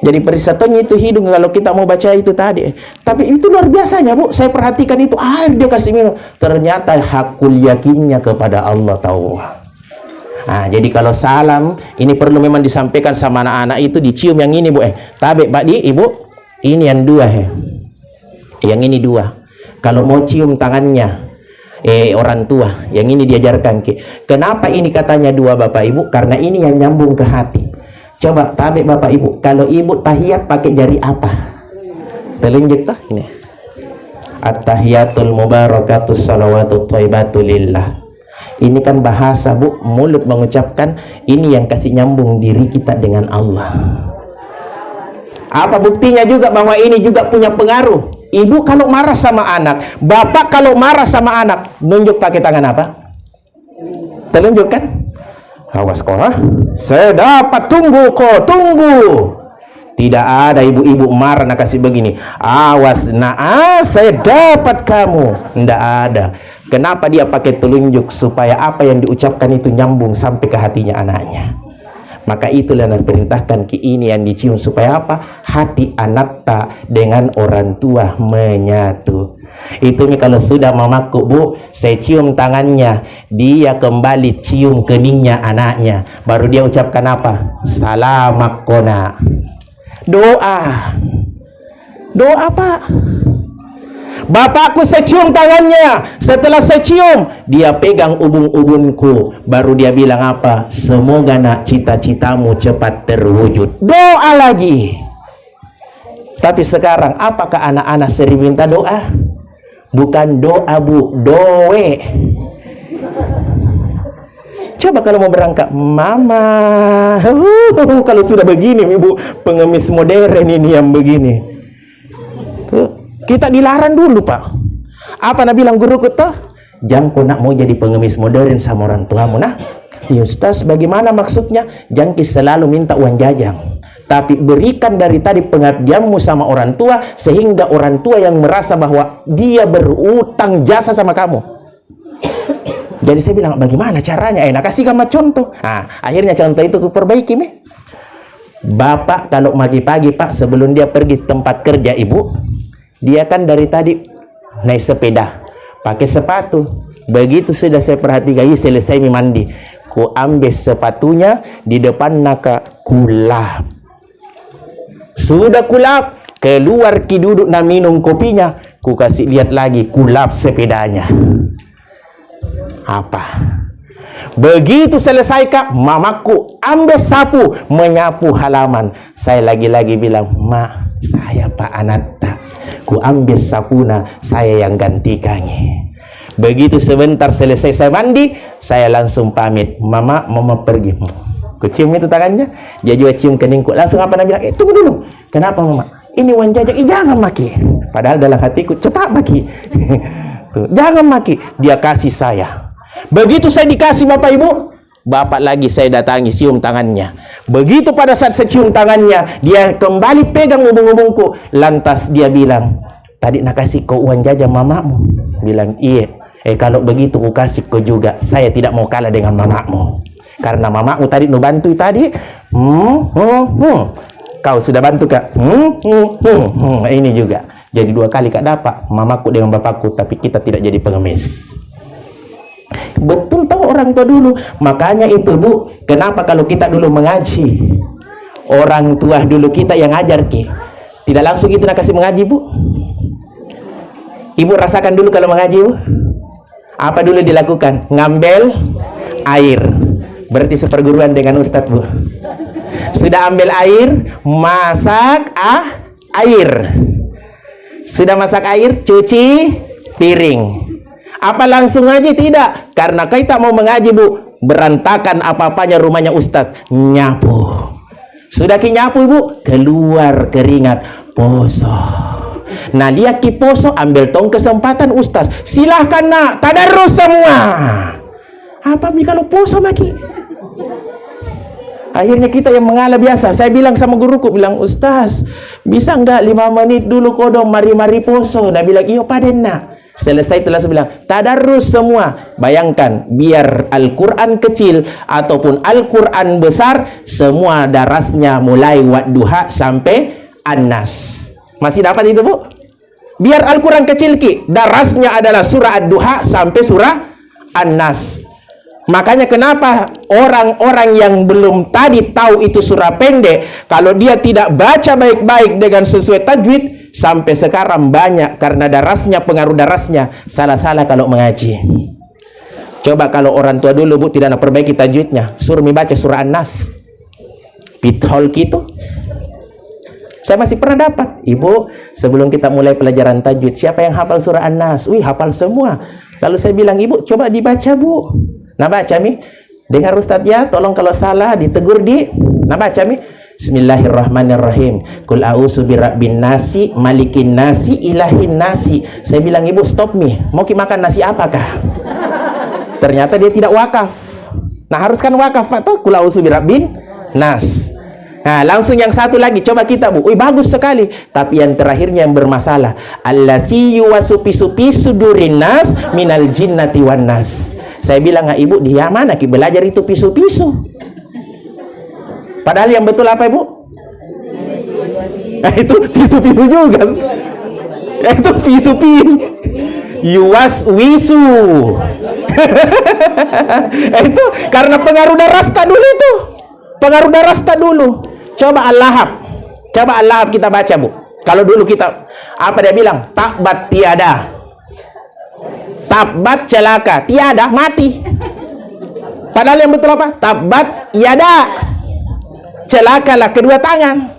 Jadi perisatonnya itu hidung kalau kita mau baca itu tadi. Tapi itu luar biasanya Bu. Saya perhatikan itu air dia kasih minum. Ternyata hakul yakinnya kepada Allah tahu. Nah, jadi kalau salam ini perlu memang disampaikan sama anak-anak itu dicium yang ini Bu. Tabe Pak Di, Ibu. Ini yang dua Yang ini dua. Kalau mau cium tangannya orang tua, yang ini diajarkan kenapa ini katanya dua Bapak Ibu? Karena ini yang nyambung ke hati. Coba tabe Bapak Ibu, kalau Ibu tahiyat pakai jari apa? Telunjuk tuh ini. At-tahiyatul mubarakatus salawatut thayyibatu lillah. Ini kan bahasa Bu, mulut mengucapkan, ini yang kasih nyambung diri kita dengan Allah. Apa buktinya juga bahwa ini juga punya pengaruh? Ibu kalau marah sama anak, bapak kalau marah sama anak, nunjuk pakai tangan apa? Telunjuk kan? Awas kok, saya dapat, tunggu kok, tunggu. Tidak ada ibu-ibu marah nak kasih begini. Awas, saya dapat kamu. Tidak ada. Kenapa dia pakai telunjuk? Supaya apa yang diucapkan itu nyambung sampai ke hatinya anaknya. Maka itulah yang perintahkan ini yang dicium supaya apa? Hati anak tak dengan orang tua menyatu. Itu nih kalau sudah mamaku, Bu, saya cium tangannya, dia kembali cium keningnya anaknya. Baru dia ucapkan apa? Salamak kona. Doa. Doa, Pak. Bapakku saya cium tangannya. Setelah saya cium, dia pegang ubun-ubunku. Baru dia bilang apa? Semoga nak cita-citamu cepat terwujud. Doa lagi. Tapi sekarang apakah anak-anak sering minta doa? Bukan doa, Bu, doe. Coba kalau mau berangkat, Mama. Kalau sudah begini, Ibu, pengemis modern ini yang begini. Kita dilarang dulu, Pak. Apa nak bilang guru kita? Jangan kau nak mau jadi pengemis modern sama orang tuamu, nah. Ya Ustaz, bagaimana maksudnya? Jangan selalu minta uang jajan. Tapi berikan dari tadi pengabdianmu sama orang tua, sehingga orang tua yang merasa bahwa dia berutang jasa sama kamu. Jadi saya bilang, bagaimana caranya? Nak kasih kamu contoh. Akhirnya contoh itu kuperbaiki, Mi. Bapak kalau pagi-pagi, Pak, sebelum dia pergi tempat kerja Ibu, dia kan dari tadi naik sepeda, pakai sepatu. Begitu sudah saya perhatikan, selesai mandi, ku ambil sepatunya, di depan naka kulap. Sudah kulap, keluar ki duduk nak minum kopinya, ku kasih lihat lagi, kulap sepedanya. Apa? Begitu selesai, Kak, mamaku ambil sapu, menyapu halaman. Saya lagi-lagi bilang, Mak, saya Pak Anatta, ku ambil sapuna, saya yang gantikannya. Begitu sebentar selesai saya mandi, saya langsung pamit. Mama pergi. Ku cium itu tangannya, dia juga cium keningku. Langsung apa nak bilang, tunggu dulu. Kenapa, Mama? Ini uang jajan. Jangan maki. Padahal dalam hatiku, cepat maki. Tuh, jangan maki. Dia kasih saya. Begitu saya dikasih Bapak Ibu, Bapak lagi saya datangi, cium tangannya. Begitu pada saat saya cium tangannya, dia kembali pegang ubung-ubungku. Lantas dia bilang, tadi nak kasih kau uang jajan mamamu. Bilang, iya. Kalau begitu ku kasih kau juga. Saya tidak mau kalah dengan mamamu. Karena mamamu tadi nu bantu tadi. Kau sudah bantu, Kak. Ini juga. Jadi 2 kali Kak dapat. Mamaku dengan bapakku, tapi kita tidak jadi pengemis. Betul tahu orang tua dulu. Makanya itu, Bu, kenapa kalau kita dulu mengaji, orang tua dulu kita yang ngajar ki, tidak langsung itu nak kasih mengaji, Bu. Ibu rasakan dulu kalau mengaji, Bu. Apa dulu dilakukan? Ngambil air. Berarti seperguruan dengan Ustadz, Bu. Sudah ambil air, masak air. Sudah masak air, cuci piring. Apa langsung ngaji? Tidak. Karena kita mau mengaji, Bu, berantakan apa-apanya rumahnya Ustadz. Nyapu. Sudah nyapu, Ibu, keluar keringat. Poso. Nah, dia poso, ambil tong kesempatan Ustadz. Silahkan nak, tadarus semua. Apa mi kalau poso maki? Akhirnya kita yang mengalah biasa. Saya bilang sama guruku, bilang, Ustaz, bisa enggak 5 menit dulu kodong mari-mari poso? Nah, bilang, iyo paden nak. Selesai telah saya bilang, tadarus semua. Bayangkan, biar Al-Quran kecil ataupun Al-Quran besar, semua darasnya mulai Wadduha sampai An-Nas. Masih dapat itu, Bu? Biar Al-Quran kecil ki, darasnya adalah surah Ad-Duha sampai surah An-Nas. Makanya kenapa orang-orang yang belum tadi tahu itu surah pendek, kalau dia tidak baca baik-baik dengan sesuai tajwid, sampai sekarang banyak karena darasnya, pengaruh darasnya salah-salah kalau mengaji. Coba kalau orang tua dulu, Bu, tidak nak perbaiki tajwidnya, suruh baca surah An-Nas, pithol gitu. Saya masih pernah dapat, Ibu, sebelum kita mulai pelajaran tajwid, siapa yang hafal surah An-Nas? Wih, hafal semua. Lalu saya bilang, Ibu, coba dibaca, Bu. Nah, baca mi. Dengar Ustadz ya, tolong kalau salah ditegur di. Nah, baca mi. Bismillahirrahmanirrahim. Qul a'udzu birabbin nasi, malikin nasi, ilahin nasi. Saya bilang, Ibu, stop mi. Mau makan nasi apakah? Ternyata dia tidak wakaf. Nah, harus kan wakaf atau qul a'udzu birabbin nas. Nah, langsung yang satu lagi, coba kita Bu. Bagus sekali. Tapi yang terakhirnya yang bermasalah. Allasi yuwasupisu sudurin nas minal jinnati wan nas. Saya bilang, Ibu, dia mana ki belajar itu pisu-pisu? Padahal yang betul apa, Ibu? Nah, itu pisu-pisu juga. Itu pisu-pisu. Yuwas wisu. Itu karena pengaruh darasta dulu itu. Pengaruh darasta dulu. Coba Al-Lahab. Coba Al-Lahab kita baca, Bu. Kalau dulu kita, apa dia bilang? Takbat tiada. Tabat celaka. Tiada, mati. Padahal yang betul apa? Tabat yada. Celakalah kedua tangan.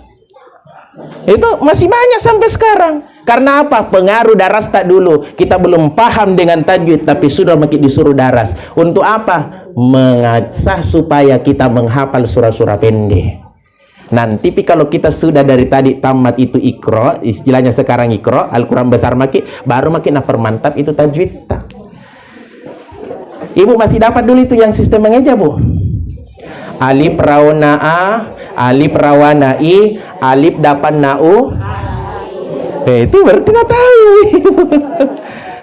Itu masih banyak sampai sekarang. Karena apa? Pengaruh darasta dulu. Kita belum paham dengan tajwid, tapi sudah makin disuruh daras. Untuk apa? Mengasah supaya kita menghafal surah-surah pendek. Nanti kalau kita sudah dari tadi tamat itu ikro, istilahnya sekarang ikro, Al-Quran besar makin, baru makin permantap itu tajwid. Ibu masih dapat dulu itu yang sistem mengeja, Bu. Alif rawana a, alif rawana i, alif dapan nau. Itu berarti nggak tahu.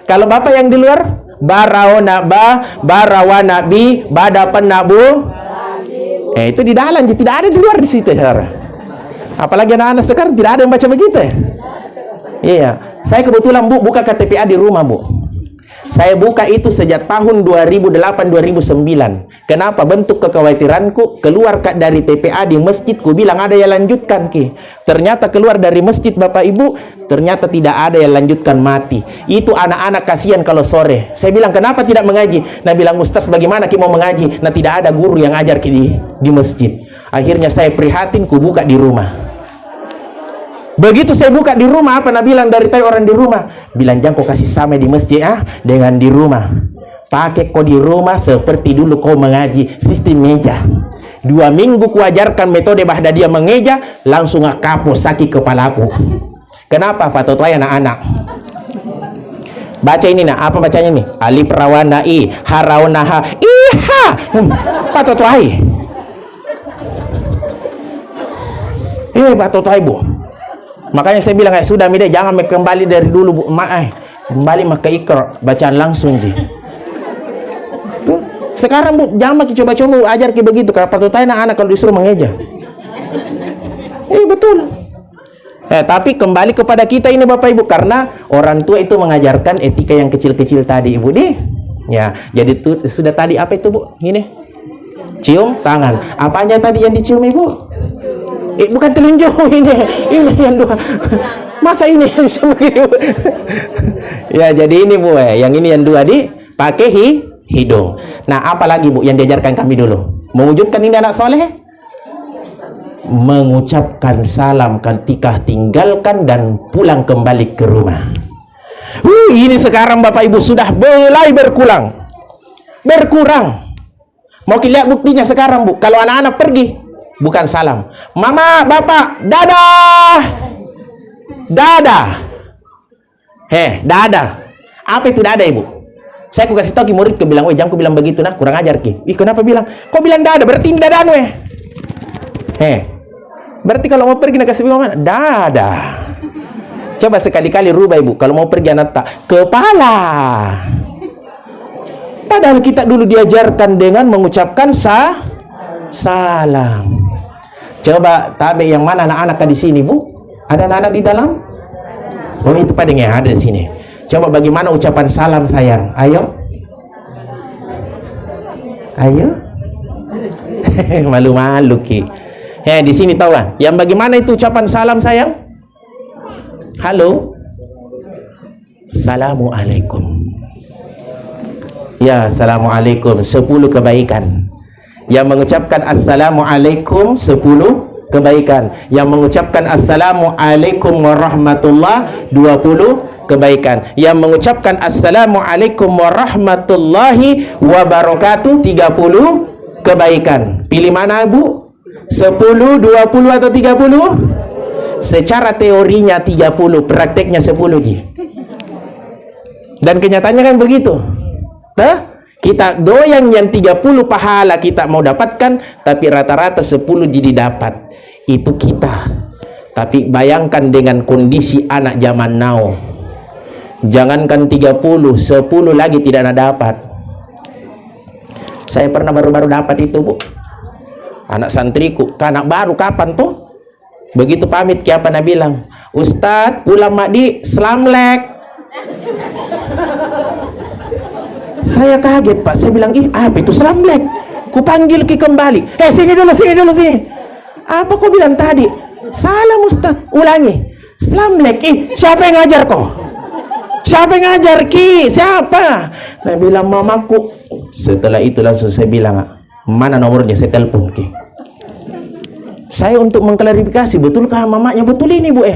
Kalau Bapak yang di luar, barawana ba, barawana bi, badapan nabu. Itu di dalam, tidak ada di luar di situ, saudara. Apalagi anak-anak sekarang tidak ada yang baca begitu ya. Iya, saya kebetulan Bu buka KTPA di rumah, Bu. Saya buka itu sejak tahun 2008-2009. Kenapa? Bentuk kekhawatiranku keluar dari TPA di masjid, ku bilang ada yang lanjutkan ki. Ternyata keluar dari masjid Bapak Ibu, ternyata tidak ada yang lanjutkan, mati. Itu anak-anak kasihan kalau sore. Saya bilang kenapa tidak mengaji? Nah bilang Ustaz bagaimana ki mau mengaji? Nah tidak ada guru yang ajar ki di masjid. Akhirnya saya prihatin, ku buka di rumah. Begitu saya buka di rumah, apa nak bilang dari tadi orang di rumah? Bilang jangan kau kasih sama di masjid dengan di rumah. Pakai kau di rumah seperti dulu kau mengaji, sistem meja. 2 minggu kuajarkan metode Bahdadia mengeja, langsung kapok sakit kepalaku. Kenapa Pak Totoy anak-anak? Baca ini apa bacanya nih? Alif rawana i, harawana ha, iha. Pak Totoy. Pak Totoy, Bu. Makanya saya bilang sudah Mide jangan kembali dari dulu, Bu. Kembali ke ikro, bacaan langsung ji. Tuh, sekarang Bu jangan coba-coba ajar kayak begitu. Kalau patutnya anak-anak kalau disuruh mengeja. Betul. Tapi kembali kepada kita ini Bapak Ibu, karena orang tua itu mengajarkan etika yang kecil-kecil tadi, Ibu deh. Ya, jadi tuh sudah tadi apa itu, Bu? Ini. Cium tangan. Apa aja tadi yang dicium, Ibu? Bukan telunjuk ini yang dua. Masa ini ya jadi ini Bu, yang ini yang dua dipakai hidung. Nah apalagi Bu yang diajarkan kami dulu mewujudkan ini anak soleh? Mengucapkan salam ketika tinggalkan dan pulang kembali ke rumah. Ini sekarang Bapak Ibu sudah mulai berkurang. Mau lihat buktinya sekarang Bu, kalau anak-anak pergi bukan salam, mama, bapak, dadah, dadah, dadah. Apa itu dadah, Ibu? Saya kasih tahu ki murid, ke bilang, jangan ku bilang begitu nah, kurang ajar ki. Kenapa bilang? Kau bilang dadah, berarti ini dadah berarti kalau mau pergi nak kasih bilang mana? Dadah. Coba sekali-kali rubah Ibu, kalau mau pergi anak tak kepala. Padahal kita dulu diajarkan dengan mengucapkan salam. Coba tabe yang mana anak-anak di sini, Bu? Ada anak-anak di dalam? Oh, itu pada yang ada di sini. Coba bagaimana ucapan salam sayang? Ayo. Malu-malu ki. Di sini tahu kan? Yang bagaimana itu ucapan salam sayang? Halo. Assalamualaikum. Ya, assalamualaikum. 10 kebaikan. Yang mengucapkan assalamualaikum 10 kebaikan. Yang mengucapkan assalamualaikum warahmatullah 20 kebaikan. Yang mengucapkan assalamualaikum warahmatullahi wabarakatuh 30 kebaikan. Pilih mana Bu? 10, 20 atau 30? Secara teorinya 30, prakteknya 10 ji. Dan kenyataannya kan begitu. Kita doyan yang 30 pahala kita mau dapatkan, tapi rata-rata 10 jadi dapat. Itu kita. Tapi bayangkan dengan kondisi anak zaman now. Jangankan 30, 10 lagi tidak ada dapat. Saya pernah baru-baru dapat itu, Bu. Anak santriku, anak baru kapan tuh? Begitu pamit, apa Nabi bilang? Ustadz, pulang Makdi, slamlek. Saya kaget, Pak. Saya bilang, ih, apa itu slamlek? Kupanggil Ki kembali. Sini dulu. Apa kau bilang tadi? Salah Ustadz, ulangi. Slamlek, siapa yang ngajar kau? Siapa yang ngajar Ki? Siapa? Nah bilang mamaku. Setelah itu langsung saya bilang, mana nomornya? Saya telepon Ki. Saya untuk mengklarifikasi, betulkah mamanya betul ini, Bu?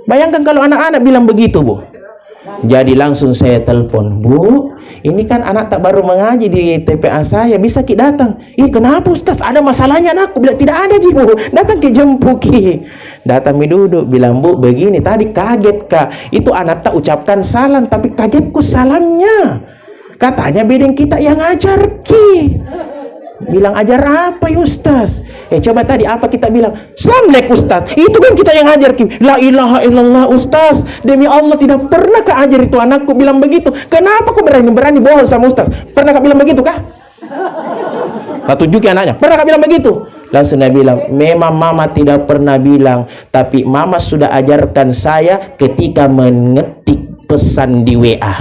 Bayangkan kalau anak-anak bilang begitu, Bu. Jadi langsung saya telepon, Bu, ini kan anak tak baru mengaji di TPA saya, bisa Ki datang? Kenapa Ustaz? Ada masalahnya anakku? Bilang tidak ada Ji, Bu. Datang Ki jemput Ki. Datang mi duduk, bilang, Bu, begini tadi kaget Kak. Itu anak tak ucapkan salam, tapi kagetku salamnya. Katanya bedeng kita yang ngajar Ki. Bilang ajar apa ya Ustaz? Coba tadi apa kita bilang? Slamlek Ustaz. Itu kan kita yang ajar Ki. La ilaha illallah Ustaz. Demi Allah tidak pernah kau ajar itu anakku bilang begitu. Kenapa kau berani bohong sama Ustaz? Pernah kau bilang begitu kah? Kau tunjuki anaknya. Pernah kau bilang begitu? Langsung dia bilang, memang mama tidak pernah bilang, tapi mama sudah ajarkan saya ketika mengetik pesan di WA.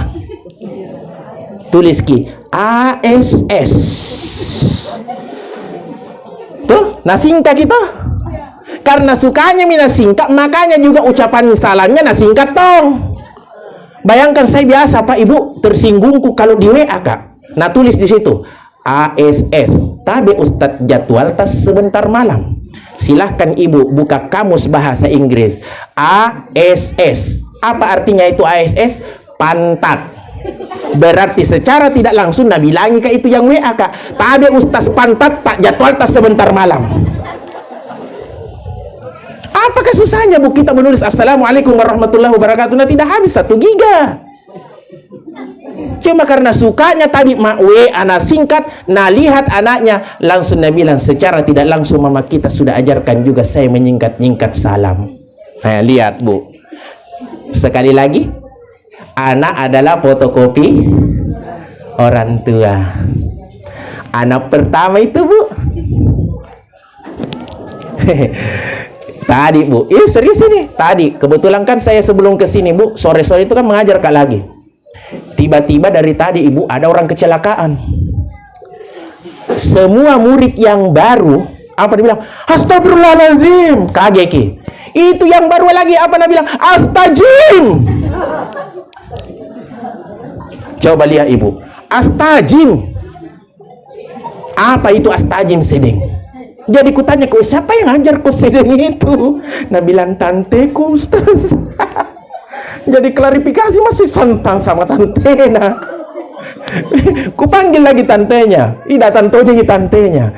Tulis Ki, ASS. Tuh, nasingkat kita. Karena sukanya mina singkat, makanya juga ucapan salamnya nasingkat tong. Bayangkan saya biasa Pak Ibu tersinggungku kalau di WA Kak. Nah tulis di situ ASS. Tabe Ustadz jadwal tas sebentar malam. Silahkan Ibu buka kamus bahasa Inggris. ASS. Apa artinya itu ASS? Pantat. Berarti secara tidak langsung Nabi bilangi Kak itu yang WA Kak. Tabe Ustaz pantat tak jadwal tas sebentar malam. Apakah susahnya Bu kita menulis Assalamualaikum warahmatullahi wabarakatuh? Nah tidak habis 1 giga. Cuma karena sukanya tadi anak singkat, nah lihat anaknya langsung Nabi bilang secara tidak langsung mama kita sudah ajarkan juga saya menyingkat-nyingkat salam. Nah lihat Bu. Sekali lagi, anak adalah fotokopi orang tua. Anak pertama itu Bu. Tadi Bu, serius ini. Tadi kebetulan kan saya sebelum ke sini Bu, sore-sore itu kan mengajar Kak lagi. Tiba-tiba dari tadi Ibu ada orang kecelakaan. Semua murid yang baru apa dia bilang? Astagfirullahaladzim. Kaget Ki. Itu yang baru lagi apa dia bilang? Astajim. Coba lihat Ibu. Astajim. Apa itu astajim sedeng? Jadi kutanya kau siapa yang ngajar kau sedeng itu? Nah bilang tanteku Ustaz. Jadi klarifikasi masih santang sama tantena. Kupanggil lagi tantenya. Ida tantonya tantenya.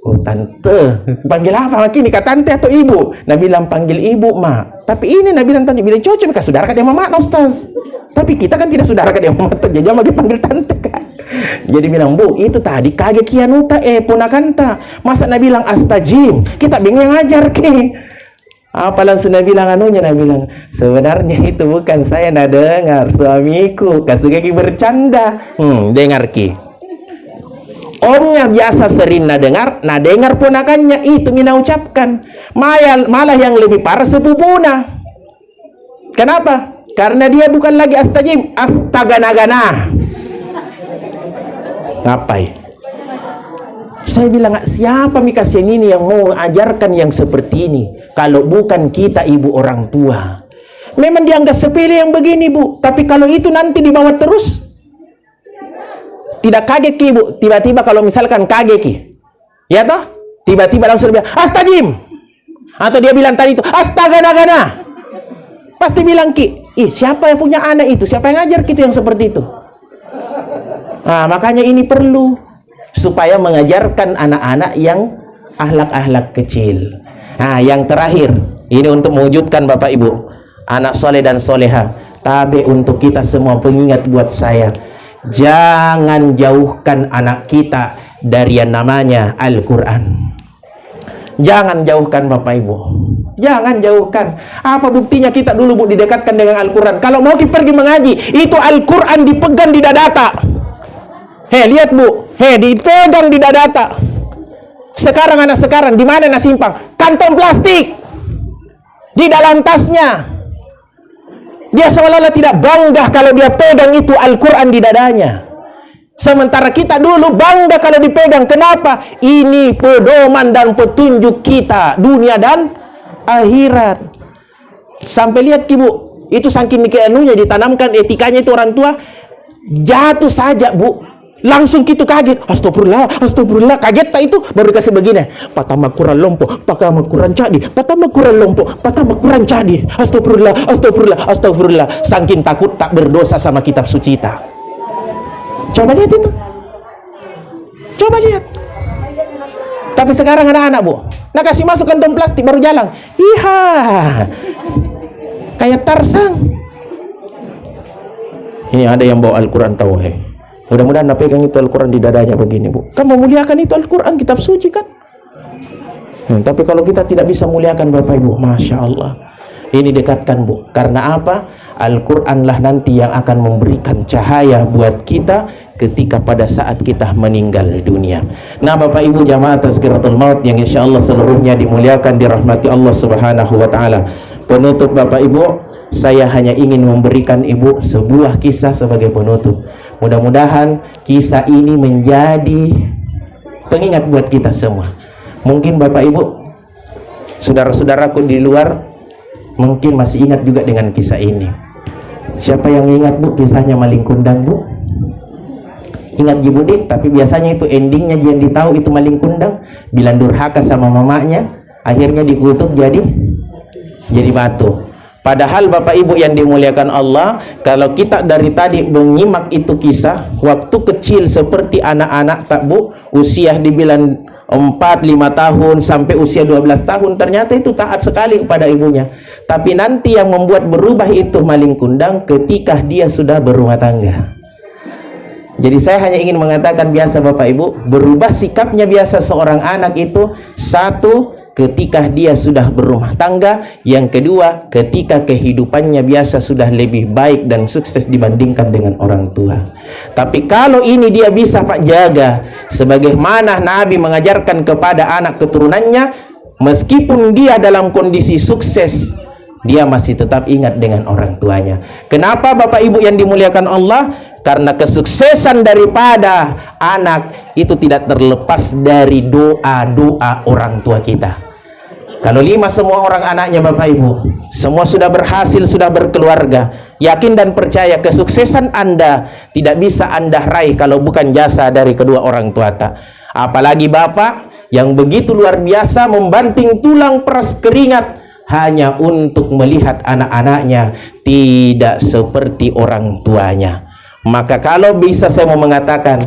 Oh tante, panggil apa lagi nih kak tante atau ibu? Nah bilang panggil ibu mak. Tapi ini nah bilang tante bilang cocok kak saudara kak dia mama Ustaz. Tapi kita kan tidak saudara kak dia mama jadi lagi panggil tante kan. Jadi bilang Bu itu tadi kaget kianuta punakanta. Masa nah bilang astajim. Kita bingung yang ngajar ki. Apa langsung Nabi bilang anunya, Nabi bilang sebenarnya itu bukan saya nak dengar suamiku kasih kaki bercanda. Dengar ki. Omnya biasa sering nak dengar ponakannya itu mina ucapkan. Malah yang lebih parah sepupuna. Kenapa? Karena dia bukan lagi astajim, astagana-gana. Ngapain? Saya bilang, siapa Mikasen ini yang mau ajarkan yang seperti ini? Kalau bukan kita ibu orang tua. Memang dianggap sepele yang begini Bu. Tapi kalau itu nanti dibawa terus, tidak kaget Ki Bu. Tiba-tiba kalau misalkan kaget Ki, ya toh? Tiba-tiba langsung bilang, astajim. Atau dia bilang tadi itu, astagana-gana. Pasti bilang Ki, siapa yang punya anak itu? Siapa yang ngajar kita yang seperti itu? Nah, makanya ini perlu. Supaya mengajarkan anak-anak yang akhlak-akhlak kecil. Nah, yang terakhir, ini untuk mewujudkan Bapak Ibu, anak soleh dan soleha. Tabe untuk kita semua pengingat buat saya. Jangan jauhkan anak kita dari yang namanya Al-Quran. Jangan jauhkan Bapak Ibu. Jangan jauhkan. Apa buktinya kita dulu Bu didekatkan dengan Al-Quran? Kalau mau kita pergi mengaji, itu Al-Quran dipegang di dadata. Lihat Bu, dipegang di dadata. Sekarang anak sekarang di mana nak simpang? Kantong plastik di dalam tasnya. Dia seolah-olah tidak bangga kalau dia pegang itu Al-Quran di dadanya. Sementara kita dulu bangga kalau dipegang. Kenapa? Ini pedoman dan petunjuk kita dunia dan akhirat. Sampai lihat Bu, itu saking anunya ditanamkan etikanya itu orang tua, jatuh saja Bu, langsung gitu kaget. Astagfirullah, astagfirullah. Kaget tak itu? Baru dikasih begini. Patama kurang lompo, patama kurang cadi, patama kurang lompo, patama kurang cadi. Astagfirullah, astagfirullah, astagfirullah. Saking takut tak berdosa sama kitab suci kita. Coba lihat itu. Coba lihat. Tapi sekarang anak-anak Bu, nak kasih masuk kantong plastik baru jalan. Iha. Kayak Tarzan. Ini ada yang bawa Al-Quran tahu Mudah-mudahan nak pegang itu Al-Quran di dadanya begini Bu. Kan memuliakan itu Al-Quran, kitab suci kan. Tapi kalau kita tidak bisa muliakan Bapak Ibu, Masya Allah. Ini dekatkan Bu. Karena apa? Al-Quran lah nanti yang akan memberikan cahaya buat kita ketika pada saat kita meninggal dunia. Nah Bapak Ibu jamaah Tazkiratul Maut yang insya Allah seluruhnya dimuliakan, dirahmati Allah Subhanahu wa Ta'ala. Penutup Bapak Ibu, saya hanya ingin memberikan Ibu sebuah kisah sebagai penutup. Mudah-mudahan kisah ini menjadi pengingat buat kita semua. Mungkin Bapak Ibu, saudara-saudaraku di luar mungkin masih ingat juga dengan kisah ini. Siapa yang ingat Bu kisahnya maling kundang Bu? Ingat Ibu Dik, tapi biasanya itu endingnya yang ditahu itu maling kundang. Bila durhaka sama mamanya, akhirnya dikutuk jadi batu. Padahal Bapak Ibu yang dimuliakan Allah, kalau kita dari tadi menyimak itu kisah, waktu kecil seperti anak-anak tak Bu, usia dibilang 4-5 tahun sampai usia 12 tahun, ternyata itu taat sekali kepada ibunya. Tapi nanti yang membuat berubah itu maling kundang ketika dia sudah berumah tangga. Jadi saya hanya ingin mengatakan biasa Bapak Ibu, berubah sikapnya biasa seorang anak itu, satu, ketika dia sudah berumah tangga. Yang kedua, ketika kehidupannya biasa sudah lebih baik dan sukses dibandingkan dengan orang tua. Tapi kalau ini dia bisa Pak jaga, sebagaimana Nabi mengajarkan kepada anak keturunannya, meskipun dia dalam kondisi sukses, dia masih tetap ingat dengan orang tuanya. Kenapa Bapak Ibu yang dimuliakan Allah? Karena kesuksesan daripada anak itu tidak terlepas dari doa-doa orang tua kita. Kalau 5 semua orang anaknya Bapak Ibu semua sudah berhasil, sudah berkeluarga, yakin dan percaya kesuksesan Anda tidak bisa Anda raih kalau bukan jasa dari kedua orang tua tak. Apalagi Bapak yang begitu luar biasa membanting tulang peras keringat hanya untuk melihat anak-anaknya tidak seperti orang tuanya. Maka kalau bisa saya mau mengatakan,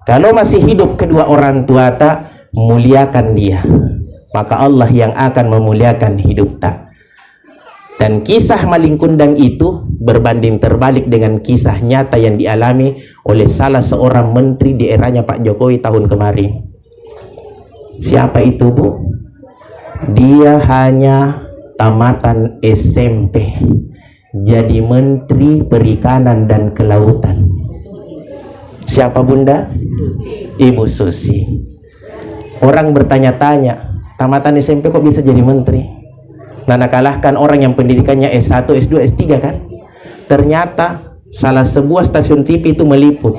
kalau masih hidup kedua orang tua tak, muliakan dia, maka Allah yang akan memuliakan hidup tak. Dan kisah maling kundang itu berbanding terbalik dengan kisah nyata yang dialami oleh salah seorang menteri di eranya Pak Jokowi tahun kemarin. Siapa itu Bu? Dia hanya tamatan SMP, jadi Menteri Perikanan dan Kelautan. Siapa Bunda? Ibu Susi. Orang bertanya-tanya, tamatan SMP kok bisa jadi menteri? Nana kalahkan orang yang pendidikannya S1, S2, S3 kan? Ternyata salah sebuah stasiun TV itu meliput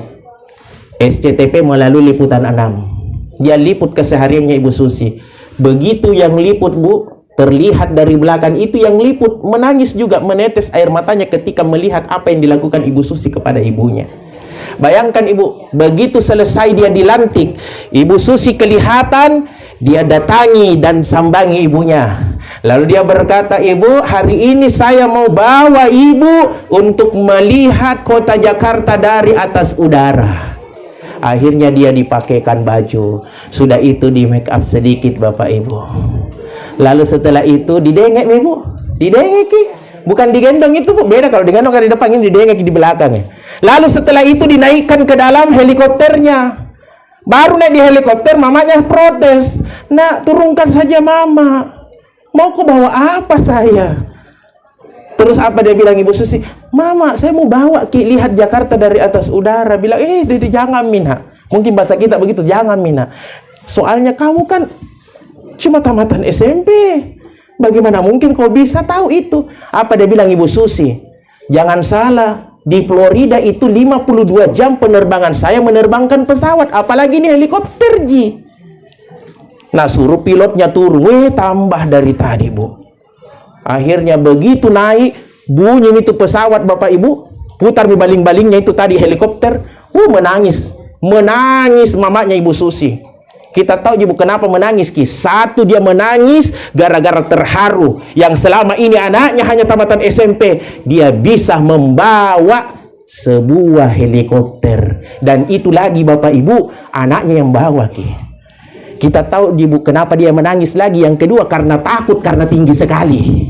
SCTV melalui liputan 6. Dia liput kesehariannya Ibu Susi. Begitu yang liput Bu, terlihat dari belakang itu yang liput menangis juga, menetes air matanya ketika melihat apa yang dilakukan Ibu Susi kepada ibunya. Bayangkan Ibu, begitu selesai dia dilantik, Ibu Susi kelihatan, dia datangi dan sambangi ibunya. Lalu dia berkata, Ibu, hari ini saya mau bawa Ibu untuk melihat kota Jakarta dari atas udara. Akhirnya dia dipakaikan baju, sudah itu di make up sedikit Bapak Ibu. Lalu setelah itu didengek Ibu, didengeki, bukan digendong itu Bu, beda kalau digendong kan di depan, ini didengeki di belakang ya. Lalu setelah itu dinaikkan ke dalam helikopternya. Baru naik di helikopter, mamanya protes. Nak, turunkan saja mama. Mau kau bawa apa saya? Terus apa dia bilang Ibu Susi? Mama, saya mau bawa Ki lihat Jakarta dari atas udara. Bilang, jangan Mina. Mungkin bahasa kita begitu, jangan Mina. Soalnya kamu kan cuma tamatan SMP. Bagaimana mungkin kau bisa tahu itu? Apa dia bilang Ibu Susi? Jangan salah, di Florida itu 52 jam penerbangan saya menerbangkan pesawat. Apalagi ini helikopter, Ji. Nah, suruh pilotnya turun. Tambah dari tadi, Bu. Akhirnya begitu naik, bunyi itu pesawat Bapak Ibu. Putar baling-balingnya itu tadi helikopter. Menangis. Menangis mamanya Ibu Susi. Kita tahu Ibu kenapa menangis, Ki. Satu, dia menangis gara-gara terharu. Yang selama ini anaknya hanya tamatan SMP, dia bisa membawa sebuah helikopter. Dan itu lagi Bapak Ibu, anaknya yang bawa, Ki. Kita tahu Ibu kenapa dia menangis lagi. Yang kedua, karena takut, karena tinggi sekali.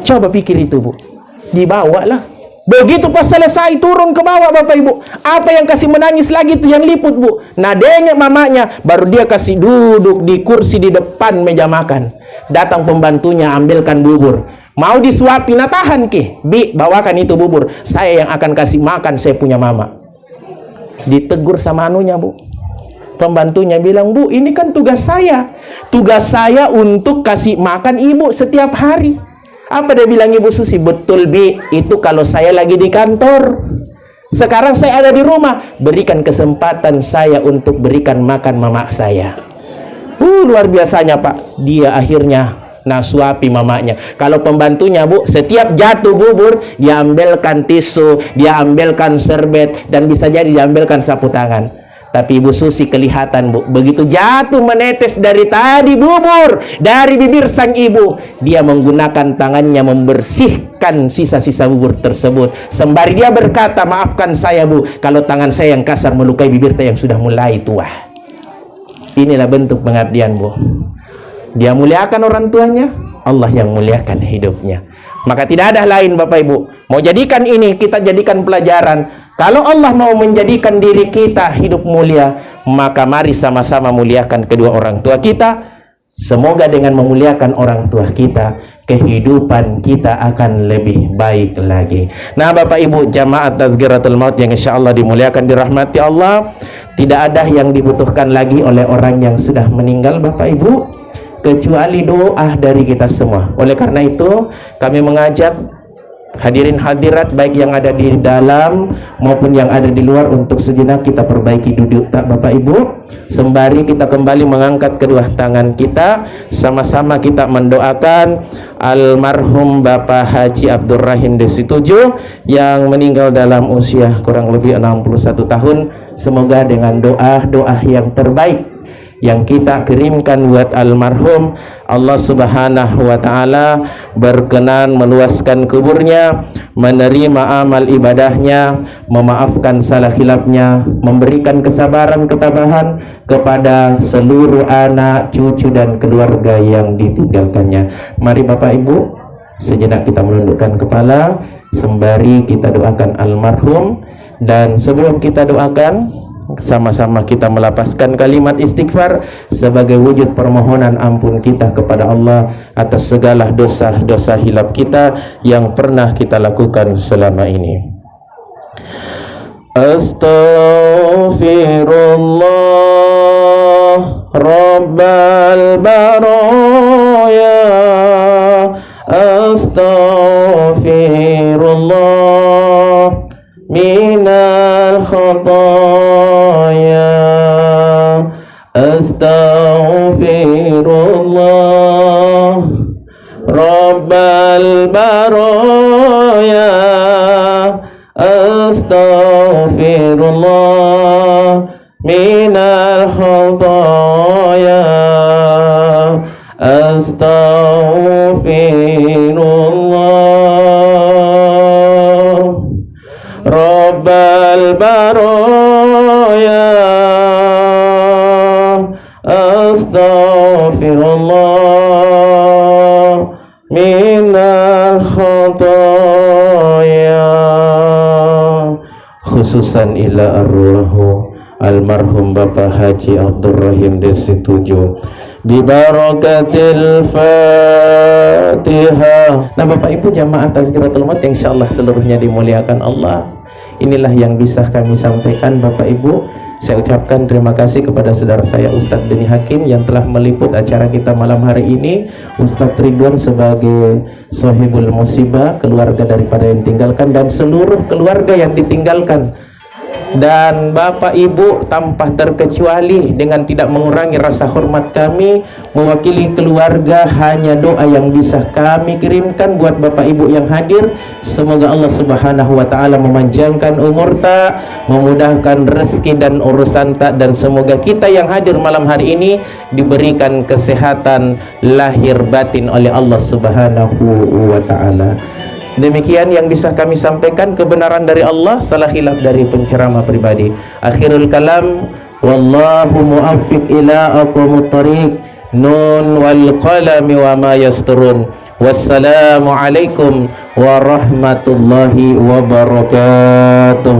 Coba pikir itu, Bu. Dibawalah. Begitu pas selesai turun ke bawah Bapak Ibu, apa yang kasih menangis lagi itu yang liput, Bu. Nah, dengek mamanya, baru dia kasih duduk di kursi di depan meja makan. Datang pembantunya, ambilkan bubur. Mau disuapin, nah tahan Ki. Bi, bawakan itu bubur. Saya yang akan kasih makan, saya punya mama. Ditegur sama anunya, Bu. Pembantunya bilang, Bu, ini kan tugas saya. Tugas saya untuk kasih makan ibu setiap hari. Apa dia bilang Ibu Susi? Betul, Bi, itu kalau saya lagi di kantor. Sekarang saya ada di rumah. Berikan kesempatan saya untuk berikan makan mama saya. Luar biasanya, Pak. Dia akhirnya nasuapi mamanya. Kalau pembantunya, Bu, setiap jatuh bubur, dia ambilkan tisu, dia ambilkan serbet, dan bisa jadi diambilkan sapu tangan. Tapi Ibu Susi kelihatan, Bu, begitu jatuh menetes dari tadi bubur dari bibir sang ibu, dia menggunakan tangannya membersihkan sisa-sisa bubur tersebut. Sembari dia berkata, maafkan saya, Bu, kalau tangan saya yang kasar melukai bibir yang sudah mulai tua. Inilah bentuk pengabdian, Bu. Dia muliakan orang tuanya, Allah yang muliakan hidupnya. Maka tidak ada lain Bapak Ibu. Mau jadikan ini, kita jadikan pelajaran. Kalau Allah mau menjadikan diri kita hidup mulia, maka mari sama-sama muliakan kedua orang tua kita. Semoga dengan memuliakan orang tua kita, kehidupan kita akan lebih baik lagi. Nah Bapak Ibu, jamaat Tazkiratul Maut yang insya Allah dimuliakan, dirahmati Allah, tidak ada yang dibutuhkan lagi oleh orang yang sudah meninggal Bapak Ibu, kecuali doa dari kita semua. Oleh karena itu kami mengajak hadirin hadirat baik yang ada di dalam maupun yang ada di luar untuk sejenak kita perbaiki duduk tak Bapak Ibu, sembari kita kembali mengangkat kedua tangan kita, sama-sama kita mendoakan almarhum Bapak Haji Abdurrahim Desituju yang meninggal dalam usia kurang lebih 61 tahun. Semoga dengan doa-doa yang terbaik yang kita kirimkan buat almarhum, Allah Subhanahu wa taala berkenan meluaskan kuburnya, menerima amal ibadahnya, memaafkan salah khilafnya, memberikan kesabaran ketabahan kepada seluruh anak, cucu dan keluarga yang ditinggalkannya. Mari Bapak Ibu, sejenak kita menundukkan kepala sembari kita doakan almarhum. Dan sebelum kita doakan, sama-sama kita melapaskan kalimat istighfar sebagai wujud permohonan ampun kita kepada Allah atas segala dosa-dosa hilaf kita yang pernah kita lakukan selama ini. Astaghfirullah Rabbal baraya, astaghfirullah minal khataya, astaghfirullah Rabbal baraya, astaghfirullah minal khataya, astaghfirullah Rabbal baraya, astaghfirullah minal khataya. khususan ila arwahu almarhum Bapak Haji Abdul Rahim Desi 7 bibarakatil Fatihah. Nah Bapak Ibu jamaah Tazkiratul Maut yang insyaallah seluruhnya dimuliakan Allah, inilah yang bisa kami sampaikan. Bapak Ibu, saya ucapkan terima kasih kepada saudara saya Ustadz Deni Hakim yang telah meliput acara kita malam hari ini. Ustadz Ridwan sebagai sohibul musibah, keluarga daripada yang ditinggalkan dan seluruh keluarga yang ditinggalkan, dan Bapak Ibu tanpa terkecuali dengan tidak mengurangi rasa hormat kami mewakili keluarga, hanya doa yang bisa kami kirimkan buat Bapak Ibu yang hadir. Semoga Allah Subhanahu wa taala memanjangkan umur tak, memudahkan rezeki dan urusan tak, dan semoga kita yang hadir malam hari ini diberikan kesehatan lahir batin oleh Allah Subhanahu wa taala. Demikian yang bisa kami sampaikan, kebenaran dari Allah, salah khilaf dari penceramah pribadi. Akhirul kalam, wallahu muwaffiq ila aqwamut thariq. Nun wal qalami wa ma yasturun. Wassalamu alaikum warahmatullahi wabarakatuh.